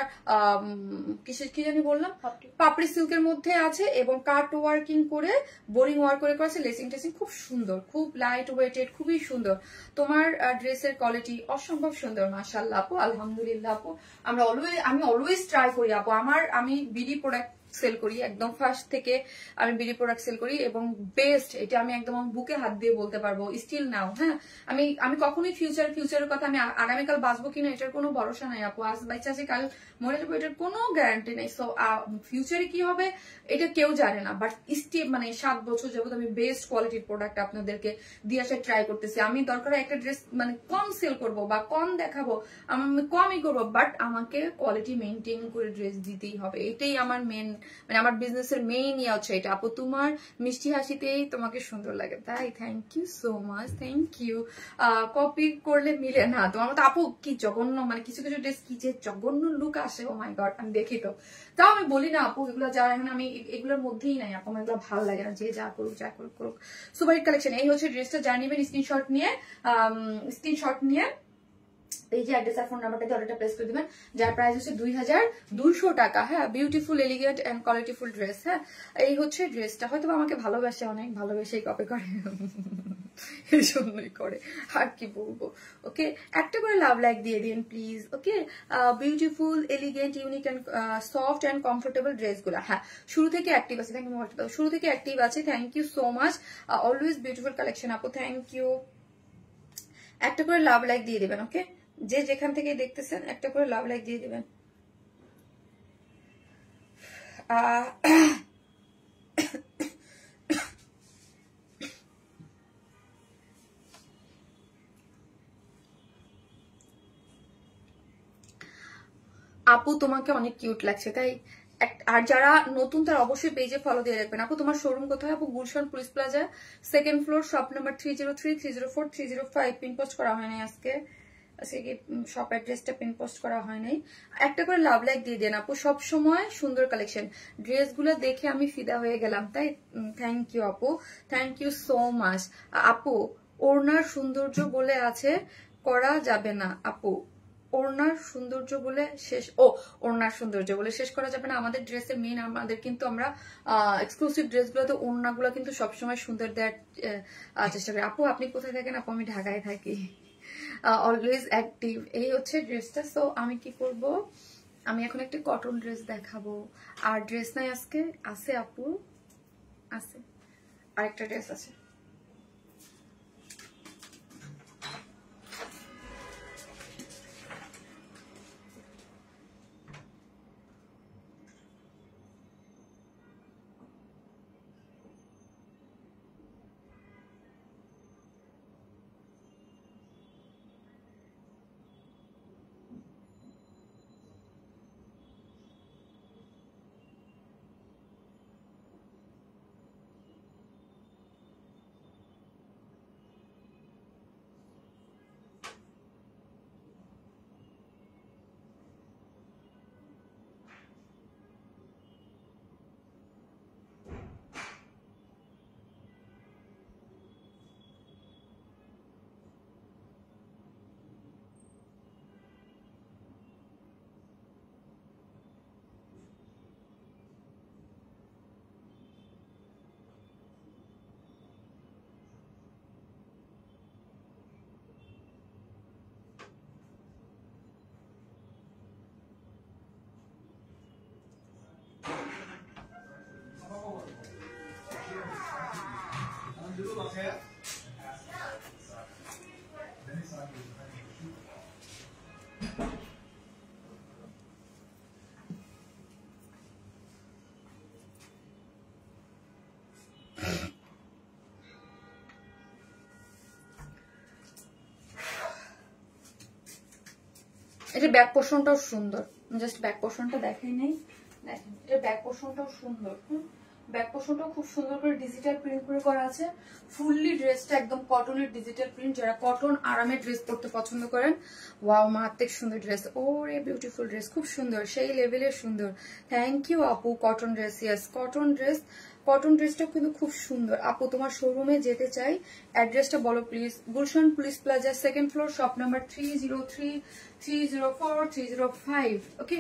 কি জানি বললাম, পাপড়ি সিল্কের মধ্যে আছে, এবং কাট ওয়ার্কিং করে বোরিং ওয়ার্ক করে করেছে, লেসিং টেসিং খুব সুন্দর, খুব লাইট ওয়েটেড, খুবই সুন্দর। তোমার ড্রেসের কোয়ালিটি অসম্ভব সুন্দর, মাশাআল্লাহ আপু, আলহামদুলিল্লাহ আপু। আমি অলওয়েজ ট্রাই করি আপু। আমি বিডি প্রোডাক্ট সেল করি, একদম ফার্স্ট থেকে আমি বিডি প্রোডাক্ট সেল করি, এবং বেস্ট, এটা আমি একদম বুকে হাত দিয়ে বলতে পারবো স্টিল নাও। হ্যাঁ, আমি কখনোই ফিউচারের কথা, আমি আগামীকাল বাঁচবো কিনা এটার কোনো ভরসা নাই আপু। আজ বাইচা আছে, কাল মরে যাবো, এটার কোনো গ্যারান্টি নেই। সো ফিউচারে কি হবে এটা কেউ জানে না, বাট স্টিল মানে 7 বছর যাবত আমি বেস্ট কোয়ালিটির প্রোডাক্ট আপনাদেরকে দিয়ে আসার ট্রাই করতেছি। আমি দরকার একটা ড্রেস মানে কম সেল করবো বা কম দেখাবো, আমি কমই করবো, বাট আমাকে কোয়ালিটি মেনটেন করে ড্রেস দিতেই হবে, এটাই আমার মেন মানে আমার বিজনেসের মেইন ইয়া হচ্ছে এটা। আপু তোমার মিষ্টি হাসিতেই তোমাকে সুন্দর লাগে, তাই thank you so much, thank you. Copy করলে মিলে না তোমার মতো আপু, কি জঘন্য, মানে কিছু কিছু ড্রেস কি যে জঘন্য লুক আসে, ও মাই গড, আমি দেখি তো, তাও আমি বলি না আপু এগুলো যা, এখন আমি এগুলোর মধ্যেই নাই আপু, আমার এগুলো ভালো লাগে না, যে যা করুক যা করুক করুক। সুপার হিট কালেকশন, এই হচ্ছে ড্রেসটা, যা নেবেন স্ক্রিনশট নিয়ে এই যে অ্যাড্রেস আর ফোন নাম্বারটাতে অর্ডারটা প্লেস করে দিবেন, যার প্রাইস হচ্ছে 2200 টাকা। হ্যাঁ, beautiful elegant and qualityful dress. হ্যাঁ, এই হচ্ছে ড্রেসটা, হয়তো আমাকে ভালোবাসে, অনেক ভালোবেসেই কপি করে, এই জন্যই করে, আর কি বলবো। ওকে, একটা করে লাভ লাইক দিয়ে দিন please. Okay, beautiful elegant unique and soft and comfortable ড্রেসগুলো। হ্যাঁ, শুরু থেকে অ্যাক্টিভ আছে, থ্যাংক ইউ, শুরু থেকে অ্যাক্টিভ আছে, thank you so much. Always beautiful collection আপু, থ্যাংক ইউ। একটা করে লাভ লাইক দিয়ে দিবেন। ওকে, যে যেখান থেকে দেখতেছেন একটা করে লাভ লাইক দিয়ে দিবেন। আপু তোমাকে অনেক কিউট লাগছে, তাই। আর যারা নতুন তারা অবশ্যই পেজে ফলো দিয়ে রাখবেন। আপু তোমার শোরুম কোথায়? আপু Gulshan police plaza, 2nd floor, shop number 303, 304, 305। Pin post করা হয় নাই আজকে, শপ অ্যাড্রেসটা পিন পোস্ট করা হয় নাই। একটা করে লাভ লাইক দিয়ে দেন আপু, সব সময় সুন্দর কালেকশন, ড্রেসগুলো দেখে আমি ফিদা হয়ে গেলাম, তাই থ্যাংক ইউ আপু, থ্যাংক ইউ সো মাচ। আপু ওড়নার সৌন্দর্য বলে আছে, করা যাবে না আপু, ওড়নার সৌন্দর্য বলে শেষ, ওড়নার সৌন্দর্য বলে শেষ করা যাবে না। আমাদের ড্রেসের মেইন, আমাদের কিন্তু আমরা এক্সক্লুসিভ ড্রেসগুলোতে ওড়নাগুলো কিন্তু সবসময় সুন্দর দেওয়ার চেষ্টা করি। আপু আপনি কোথায় থাকেন? আপু আমি ঢাকায় থাকি, অলওয়েজ অ্যাক্টিভ। এই হচ্ছে ড্রেসটা। সো আমি কি করব, আমি এখন একটা কটন ড্রেস দেখাবো। আর ড্রেস নাই আজকে, আছে আপু, আছে আরেকটা ড্রেস আছে। এটা ব্যাক পোর্শনটাও সুন্দর, জাস্ট ব্যাক পোর্শনটা দেখাই নাই, দেখেন এটা ব্যাক পোর্শনটাও সুন্দর। ব্যাক পোর্শনটাও খুব সুন্দর করে ডিজিটাল প্রিন্ট করে করা আছে। ফুললি ড্রেসটা একদম কটনের ডিজিটাল প্রিন্ট, যারা কটন আরামের ড্রেস পরতে পছন্দ করেন, ওয়াও মারাত্মক সুন্দর ড্রেস। ওরে বিউটিফুল ড্রেস, খুব সুন্দর, সেই লেভেলের সুন্দর। থ্যাংক ইউ আপু। Cotton dress, yes cotton dress, cotton ড্রেসটা কিন্তু খুব সুন্দর। আপু তোমার শোরুমে যেতে চাই, অ্যাড্রেসটা বলো please. Gulshan police plaza, 2nd floor, shop number 303, 304, 305। Okay,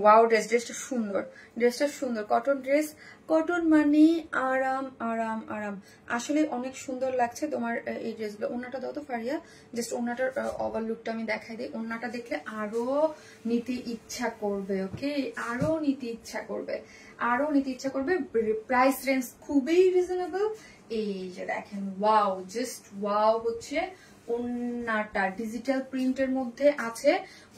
wow ড্রেসটা সুন্দর, ড্রেসটা সুন্দর। কটন ড্রেস, কটন মানে আরাম আরাম আরাম, আসলে অনেক সুন্দর লাগছে তোমার এই ড্রেসগুলো। ওড়নাটা দাও তো ফারিয়া, জাস্ট ওড়নাটার ওভার লুকটা আমি দেখাই দিই। ওড়নাটা দেখলে আরো নিতে ইচ্ছা করবে। ওকে, আরো নিতে ইচ্ছা করবে, আরো নিতে ইচ্ছা করবে। প্রাইস রেঞ্জ খুবই রিজনেবল। এই যে দেখেন, ওয়াও, জাস্ট ওয়াও হচ্ছে ওন্নাটা ডিজিটাল প্রিন্টের মধ্যে আছে।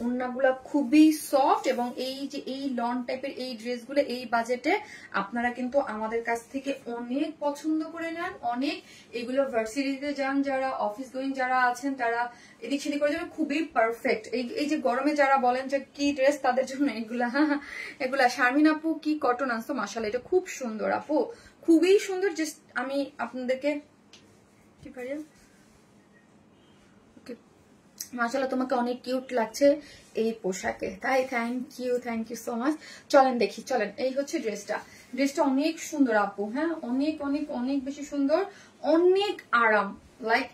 ওন্নাগুলা খুবই সফট এবং এই যে এই লন টাইপের এই ড্রেসগুলো এই বাজেটে আপনারা কিন্তু আমাদের কাছ থেকে অনেক পছন্দ করে নেন, অনেক। এগুলো ভার্সিটিতে যান যারা, অফিস গোয়িং যারা আছেন তারা এদিক সেদিক করে যাবে, খুবই পারফেক্ট। এই যে গরমে যারা বলেন যে কি ড্রেস, তাদের জন্য এগুলা। এগুলা শারমিন আপু কি কটন আনছো, মাশাআল্লাহ এটা খুব সুন্দর আপু, খুবই সুন্দর। জাস্ট আমি আপনাদেরকে কি পারি, মাশাআল্লাহ তোমাকে অনেক কিউট লাগছে এই পোশাকে, তাই থ্যাংক ইউ সো মাচ। চলেন দেখি, চলেন। এই হচ্ছে ড্রেসটা অনেক সুন্দর আপু, হ্যাঁ অনেক অনেক অনেক বেশি সুন্দর, অনেক আরাম। লাইক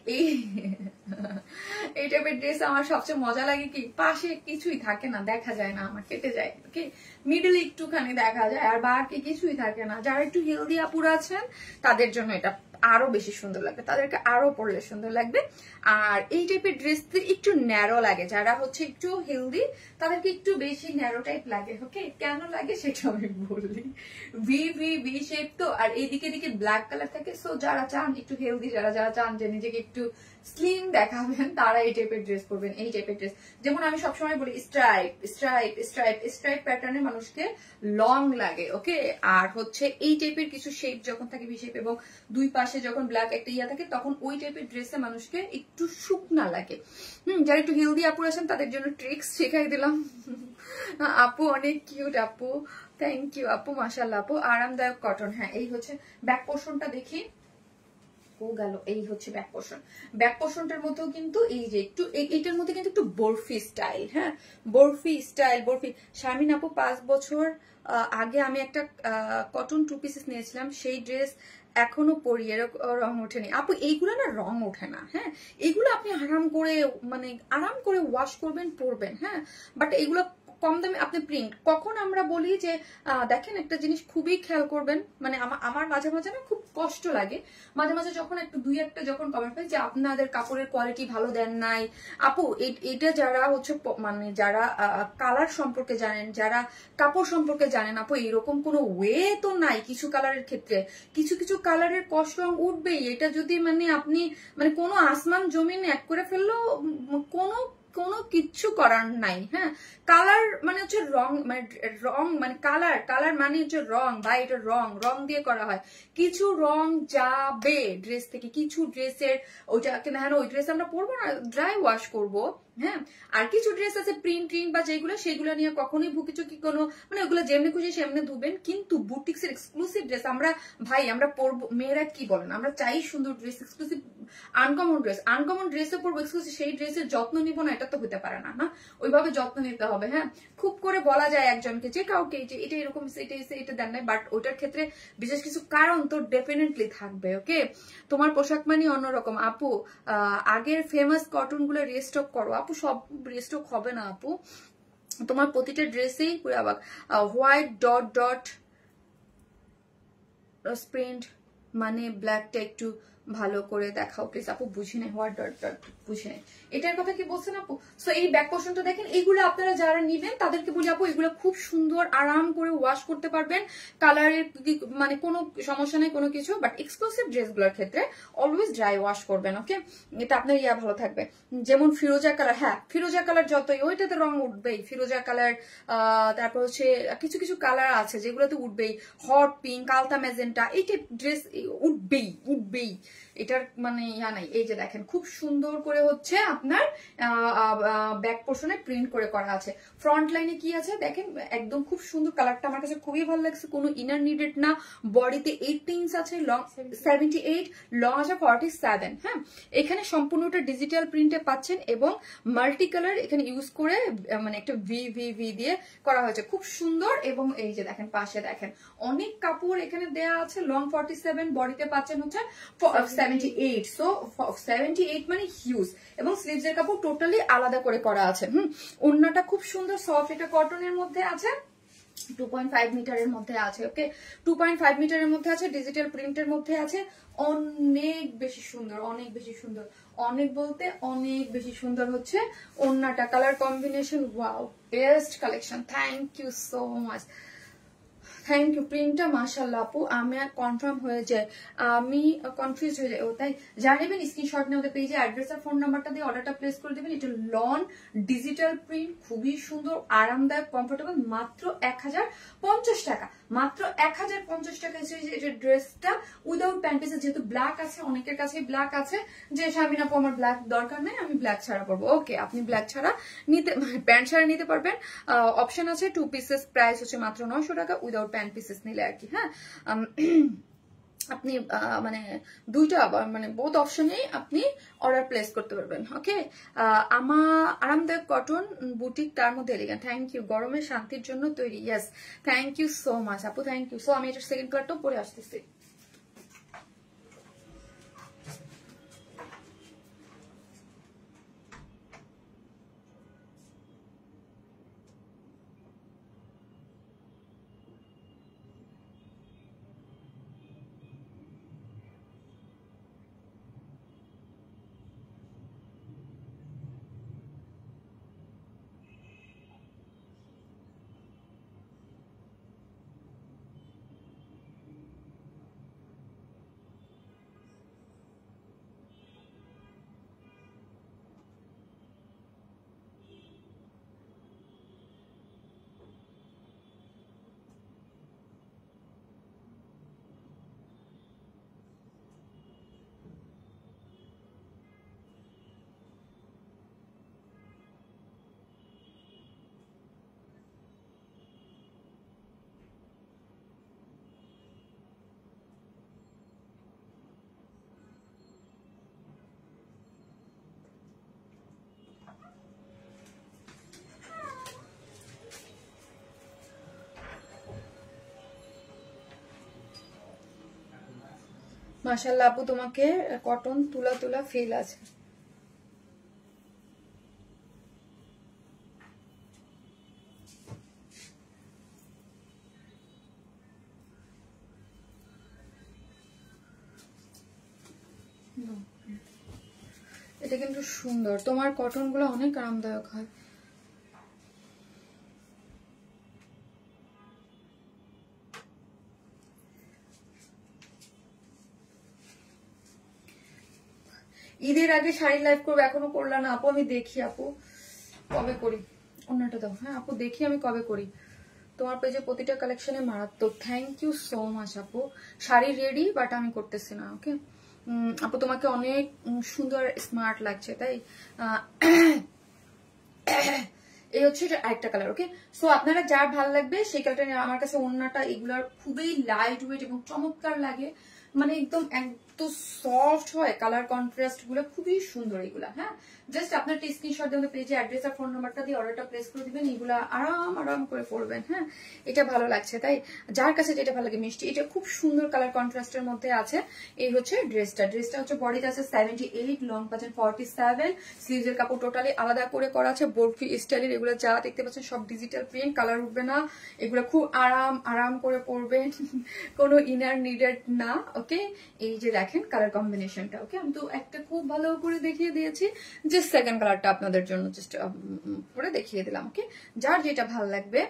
এই টাইপের ড্রেস আমার সবচেয়ে মজা লাগে কি, পাশে কিছুই থাকে না, দেখা যায় না, আমার কেটে যায়, ওকে মিডল একটুখানি দেখা যায় আর বাকি কিছুই থাকে না। যারা একটু হেলদি আপুরা আছেন তাদের জন্য এটা আরো বেশি সুন্দর লাগবে, তাদেরকে আরো পরলে সুন্দর লাগবে। আর এই টাইপের ড্রেস একটু ন্যারো লাগে, যারা হচ্ছে একটু হেলদি তাদেরকে একটু বেশি ন্যারো টাইপ লাগে, ওকে কেন লাগে সেটা আমি বলি। ভি শেপ তো, আর এইদিকে দিকে ব্ল্যাক কালার থাকে। সো যারা চান একটু হেলদি, যারা চান যে নিজেকে একটু স্লিম দেখাবেন, তারা এই টাইপের ড্রেস পরবেন। এই টাইপের ড্রেস যেমন আমি সবসময় বলি স্ট্রাইপ প্যাটার্নে মানুষকে লং লাগে, ওকে। আর হচ্ছে এই টাইপের কিছু শেপ যখন থাকে, ভি শেপ, এবং দুই পাশে যখন ব্ল্যাক একটা ইয়া থাকে, তখন ওই টাইপের ড্রেসে মানুষকে একটু শুকনা লাগে। যারা একটু হেলদি আপু আছেন তাদের জন্য ট্রিক্স শেখাই দিলাম। আপু অনেক কিউট আপু, থ্যাংক ইউ আপু, মাশাআল্লাহ আপু। আরামদায়ক কটন, হ্যাঁ এই হচ্ছে ব্যাক পোর্শনটা দেখি, গেল এই হচ্ছে ব্যাক পোর্শনটার মধ্যেও কিন্তু এই যে একটু এইটার মধ্যে কিন্তু একটু বরফি স্টাইল, হ্যাঁ বরফি। শারমিন আপু 5 বছর আগে আমি একটা কটন 2 পিসেস নিয়েছিলাম, সেই ড্রেস এখনো পরি, এরকম রং ওঠেনি আপু। এইগুলো না রং ওঠে না, হ্যাঁ এগুলো আপনি আরাম করে ওয়াশ করবেন, পরবেন, হ্যাঁ। বাট এগুলো কম দামে আপনি প্রিন্ট, কখন আমরা বলি যে দেখেন একটা জিনিস খুবই খেয়াল করবেন, মানে আমার মাঝে মাঝে না খুব কষ্ট লাগে মাঝে মাঝে যখন দুই একটা যখন কমেন্ট পাই যে আপনাদের কাপড়ের কোয়ালিটি ভালো দেন নাই। আপু এটা যারা হচ্ছে মানে যারা কালার সম্পর্কে জানেন, যারা কাপড় সম্পর্কে জানেন, আপু এরকম কোনো ওয়ে তো নাই। কিছু কালারের ক্ষেত্রে কিছু কালারের কষ্ট রং উঠবেই, এটা যদি মানে আপনি মানে কোনো আসমান জমিন এক করে ফেললেও কোনো কিচ্ছু করার নাই, হ্যাঁ। কালার মানে হচ্ছে রং মানে কালার মানে হচ্ছে রং, বা এটা রং দিয়ে করা হয়। কিছু রং যাবে ড্রেস থেকে, কিছু ড্রেসের ওইটা হ্যাঁ ওই ড্রেস আমরা পরবো না, ড্রাই ওয়াশ করবো, হ্যাঁ। আর কিছু ড্রেস আছে প্রিন্ট বা সেগুলো নিয়ে কখনোই ভুকিচুকি কোনো মানে ওগুলো যেমনি খুশি সেমনি ধুবেন। কিন্তু বুটিক্সের এক্সক্লুসিভ ড্রেস আমরা পরবো, মেয়েরা কি বলেন, আমরা চাই সুন্দর ড্রেস, এক্সক্লুসিভ আনকমন ড্রেসে পরবো এক্সক্লুসিভ, সেই ড্রেসের যত্ন নিব না, এটা তো হতে পারে না, না ওইভাবে যত্ন নিতে হবে, হ্যাঁ। খুব করে বলা যায় একজনকে যে কাউকে যে এটা এরকম এটা দেন নাই, বাট ওইটার ক্ষেত্রে বিশেষ কিছু কারণ তো ডেফিনেটলি থাকবে, ওকে। তোমার পোশাক মানে অন্যরকম আপু, আগের ফেমাস কটন গুলো রিস্টক করো আপু। সব রিস্টক হবে না আপু, তোমার প্রতিটা ড্রেসেই পুরো আবার হোয়াইট ডট প্রিন্ট মানে ব্ল্যাকটা একটু ভালো করে দেখাও প্লিজ আপু। বুঝি নাই হোয়াইট ডট বুঝি নাই এটার কথা কি বলছেন আপু। সো এই ব্যাক পোর্শনটা দেখেন, এইগুলো আপনারা যারা নিবেন তাদেরকে বলি আপু এগুলো খুব সুন্দর, আরাম করে ওয়াশ করতে পারবেন, কালারের মানে কোনো সমস্যা নেই কোনো কিছু। বাট এক্সক্লুসিভ ড্রেসগুলোর ক্ষেত্রে অলওয়েজ ড্রাই ওয়াশ করবেন, ওকে। এটা আপনার ভালো থাকবে। যেমন ফিরোজা কালার, হ্যাঁ ফিরোজা কালার যতই ওইটাতে রং উঠবেই, ফিরোজা কালার। তারপর হচ্ছে কিছু কালার আছে যেগুলোতে উঠবেই, হট পিঙ্ক, আলতা ম্যাজেন্টা, এই টাইপ ড্রেস উঠবেই, এটার মানে নাই। এই যে দেখেন খুব সুন্দর করে হচ্ছে আপনার ব্যাক পোর্শনে প্রিন্ট করে করা আছে। ফ্রন্ট লাইনে কি আছে দেখেন, একদম খুব সুন্দর কালারটা আমার কাছে খুবই ভালো লাগছে, কোনো ইনার নিডেড না। বডিতে 18 ইঞ্চ আছে, লং 78, লং আছে 47, হ্যাঁ। এখানে সম্পূর্ণটা ডিজিটাল প্রিন্টে পাচ্ছেন এবং মাল্টি কালার এখানে ইউজ করে মানে একটা ভি দিয়ে করা হয়েছে, খুব সুন্দর। এবং এই যে দেখেন পাশে দেখেন অনেক কাপড় এখানে দেয়া আছে, লং 47, বডিতে পাচ্ছেন হচ্ছে 78। সো 78 মানে হিউজ, এবং স্লিভস এর কাপড় টোটালি আলাদা করে করা আছে। ওড়নাটা খুব সুন্দর সফট, এটা কটনের মধ্যে আছে, 2.5 মিটারের মধ্যে আছে, ওকে 2.5 মিটারের মধ্যে আছে, ডিজিটাল প্রিন্টের মধ্যে আছে। অনেক বেশি সুন্দর, অনেক বলতে অনেক বেশি সুন্দর হচ্ছে ওড়নাটা। Colour combination wow, best collection, thank you so much. Thank you. প্রিন্টটা মাশাআল্লাহ আপু, আমি কনফার্ম হয়ে যায়, আমি কনফিউজ হয়ে যাই। ও তাই, জানিবেন স্ক্রিনশট নিয়ে ওদের পেজে অ্যাড্রেস আর ফোন নাম্বারটা দিয়ে অর্ডারটা প্লেস করে দেবেন। এটা লন ডিজিটাল প্রিন্ট, খুবই সুন্দর, আরামদায়ক, কমফোর্টেবল, মাত্র 1050 টাকা, মাত্র 1050 টাকা। এটা ড্রেসটা উইদাউট প্যান্ট পিস, যেহেতু ব্ল্যাক আছে, অনেকের কাছে ব্ল্যাক আছে যে শামিন আপু আমার ব্ল্যাক দরকার নেই, আমি ব্ল্যাক ছাড়া পরবো। ওকে, আপনি ব্ল্যাক ছাড়া নিতে, প্যান্ট ছাড়া নিতে পারবেন। অপশন আছে 2 পিসেস, প্রাইস হচ্ছে মাত্র 900 টাকা উইদাউট প্যান্ট পিসেস নিলে আর কি। হ্যাঁ, আপনি মানে দুইটা মানে বোথ অপশনেই আপনি অর্ডার প্লেস করতে পারবেন। ওকে, আরামদায়ক কটন বুটিক, তার মধ্যে এলিগেন্ট। Thank you. গরমের শান্তির জন্য তৈরি, yes, thank you so much আপু, থ্যাংক ইউ। সো আমি এটার সেকেন্ড কালারটাও পরে আসতেছি। মাশাআল্লাহ আপু, তোমাকে কটন তুলা তুলা ফিল আছে। এটা কিন্তু সুন্দর, তোমার কটন গুলো অনেক আরামদায়ক হয়। ঈদের আগে শাড়ি লাইভ করবো, এখনো করলাম না আপু। আমি দেখি আপু কবে করি, অন্যটা দাও। হ্যাঁ আপু, দেখি আমি কবে করি। তোমার পেজে প্রতিটা কালেকশনে মারাত্মক, থ্যাংক ইউ সো মাচ আপু। শাড়ি রেডি, বাট আমি করতেছি না। ওকে আপু, তোমাকে অনেক সুন্দর স্মার্ট লাগছে, তাই এই হচ্ছে আরেকটা কালার। ওকে, সো আপনারা যার ভালো লাগবে সেই কালারটা নিয়ে। আমার কাছে ওড়নাটা এগুলার খুবই লাইট ওয়েট এবং চমৎকার লাগে, মানে একদম একদম সফট হয়, কালার কন্ট্রাস্ট গুলো খুবই সুন্দর এগুলা। হ্যাঁ, জাস্ট আপনার স্ক্রিনশট দিয়ে পেজে অ্যাড্রেস আর ফোন নাম্বারটা দিয়ে অর্ডারটা প্লেস করে দিবেন। এগুলা আরাম আরাম করে পড়বেন। হ্যাঁ, এটা ভালো লাগছে, তাই যার কাছে যেটা ভালো লাগে। মিষ্টি, এটা খুব সুন্দর কালার কন্ট্রাস্টের মধ্যে আছে। এই হচ্ছে ড্রেসটা। ড্রেসটা হচ্ছে বডিতে আছে 78, লং পাচ্ছেন 47, স্লিভসের কাপড় টোটালি আলাদা করে করা আছে, বরফি স্টাইলের। এগুলো যা দেখতে পাচ্ছেন সব ডিজিটাল প্রিন্ট, কালার উঠবে না। এগুলো খুব আরাম আরাম করে পরবেন, কোনো ইনার নিডেড না। ওকে, এই যে দেখেন কালার কম্বিনেশনটা। ওকে, আমি তো একটা খুব ভালো করে দেখিয়ে দিয়েছি, যে সেকেন্ড কালারটা আপনাদের জন্য জাস্ট পরে দেখিয়ে দিলাম। ওকে, যার যেটা ভালো লাগবে।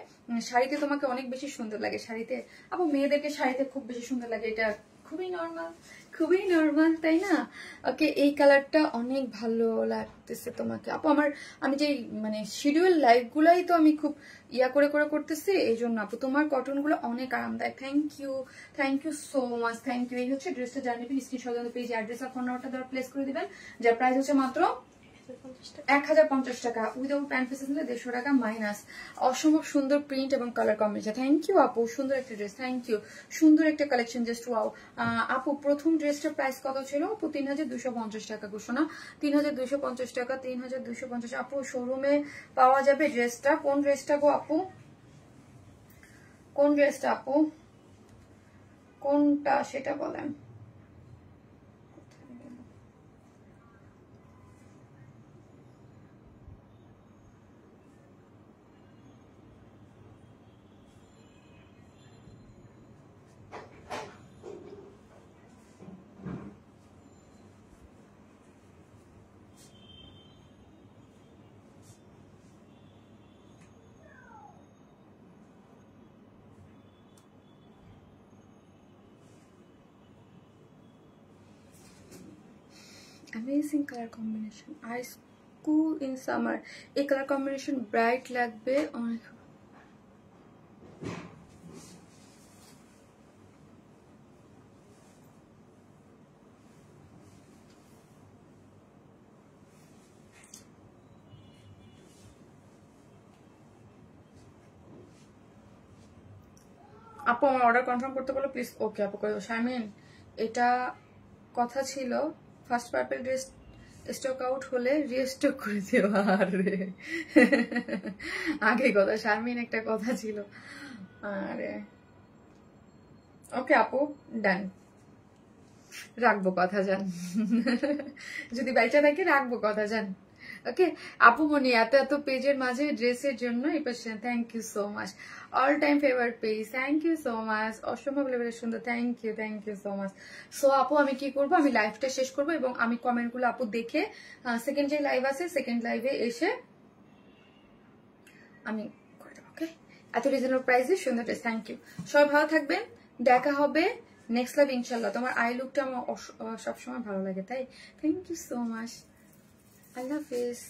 শাড়িতে তোমাকে অনেক বেশি সুন্দর লাগে, শাড়িতে আপু মেয়েদেরকে শাড়িতে খুব বেশি সুন্দর লাগে। এটা খুবই নর্মাল, খুবই নর্মাল, তাই না? ওকে, এই কালারটা অনেক ভালো লাগতেছে তোমাকে আপু। আমি যে মানে শিডিউল লাইভ গুলাই তো আমি খুব ইয়া করে করে করতেছি, এই জন্য আপু তোমার কটন গুলো অনেক আরামদায়ক। Thank you so much, thank you. এই হচ্ছে ড্রেসটা, জানিয়ে স্ক্রিনশট পেজ অ্যাড্রেস আর ফোন নাম্বারটা দেওয়ার প্লেস করে দিবেন, যার প্রাইস হচ্ছে মাত্র 1050 টাকা উইদাউট প্যান্ট পিসেস নিলে 150 টাকা মাইনাস। অসম্ভব সুন্দর প্রিন্ট এবং কালার কম্বিনেশন। থ্যাংক ইউ আপু, সুন্দর একটা ড্রেস, থ্যাংক ইউ, সুন্দর একটা কালেকশন, জাস্ট ওয়াও। আপু প্রথম ড্রেসটার প্রাইস কত ছিল আপু? 3250 টাকা ঘোষণা, 3250 টাকা, 3250 আপু। শোরুমে পাওয়া যাবে ড্রেসটা। কোন ড্রেসটা গো আপু? কোন ড্রেসটা আপু? কোনটা সেটা বলেন। Amazing colour combination, I school in summer. এই কালার কম্বিনেশন ব্রাইট লাগবে অনেক। আপু আমার অর্ডার কনফার্ম করতে বলো প্লিজ। ওকে আপু করে দেবো। শারমিন এটা কথা ছিল first purple dress stock out হলে রিস্টক করে দিও। আরে আগে কথা শারমিন একটা কথা ছিল। আরে ওকে আপু ডান, রাখবো কথা জান। যদি বাইচা থাকে রাখবো কথা জান। ওকে আপু মনি এত এত পেজের মাঝে ড্রেসের জন্য এই পাশে thank you so much. All time favourite page, thank you so much. অসম্ভব লেভেলের সুন্দর, thank you so much. So আপু আমি কি করবো, আমি লাইভটা শেষ করবো এবং আমি কমেন্টগুলো আপু দেখে সেকেন্ড যে লাইভ আছে সেকেন্ড লাইভে এসে আমি করে দেবো। ওকে এত রিজনেবল প্রাইসে সুন্দর ড্রেস। থ্যাংক ইউ, সবাই ভালো থাকবেন, দেখা হবে নেক্সট লাইভ ইনশাল্লাহ। তোমার আই লুকটা আমার সবসময় ভালো লাগে তাই থ্যাংক ইউ সো মাচ। আল্লাহ হাফেজ।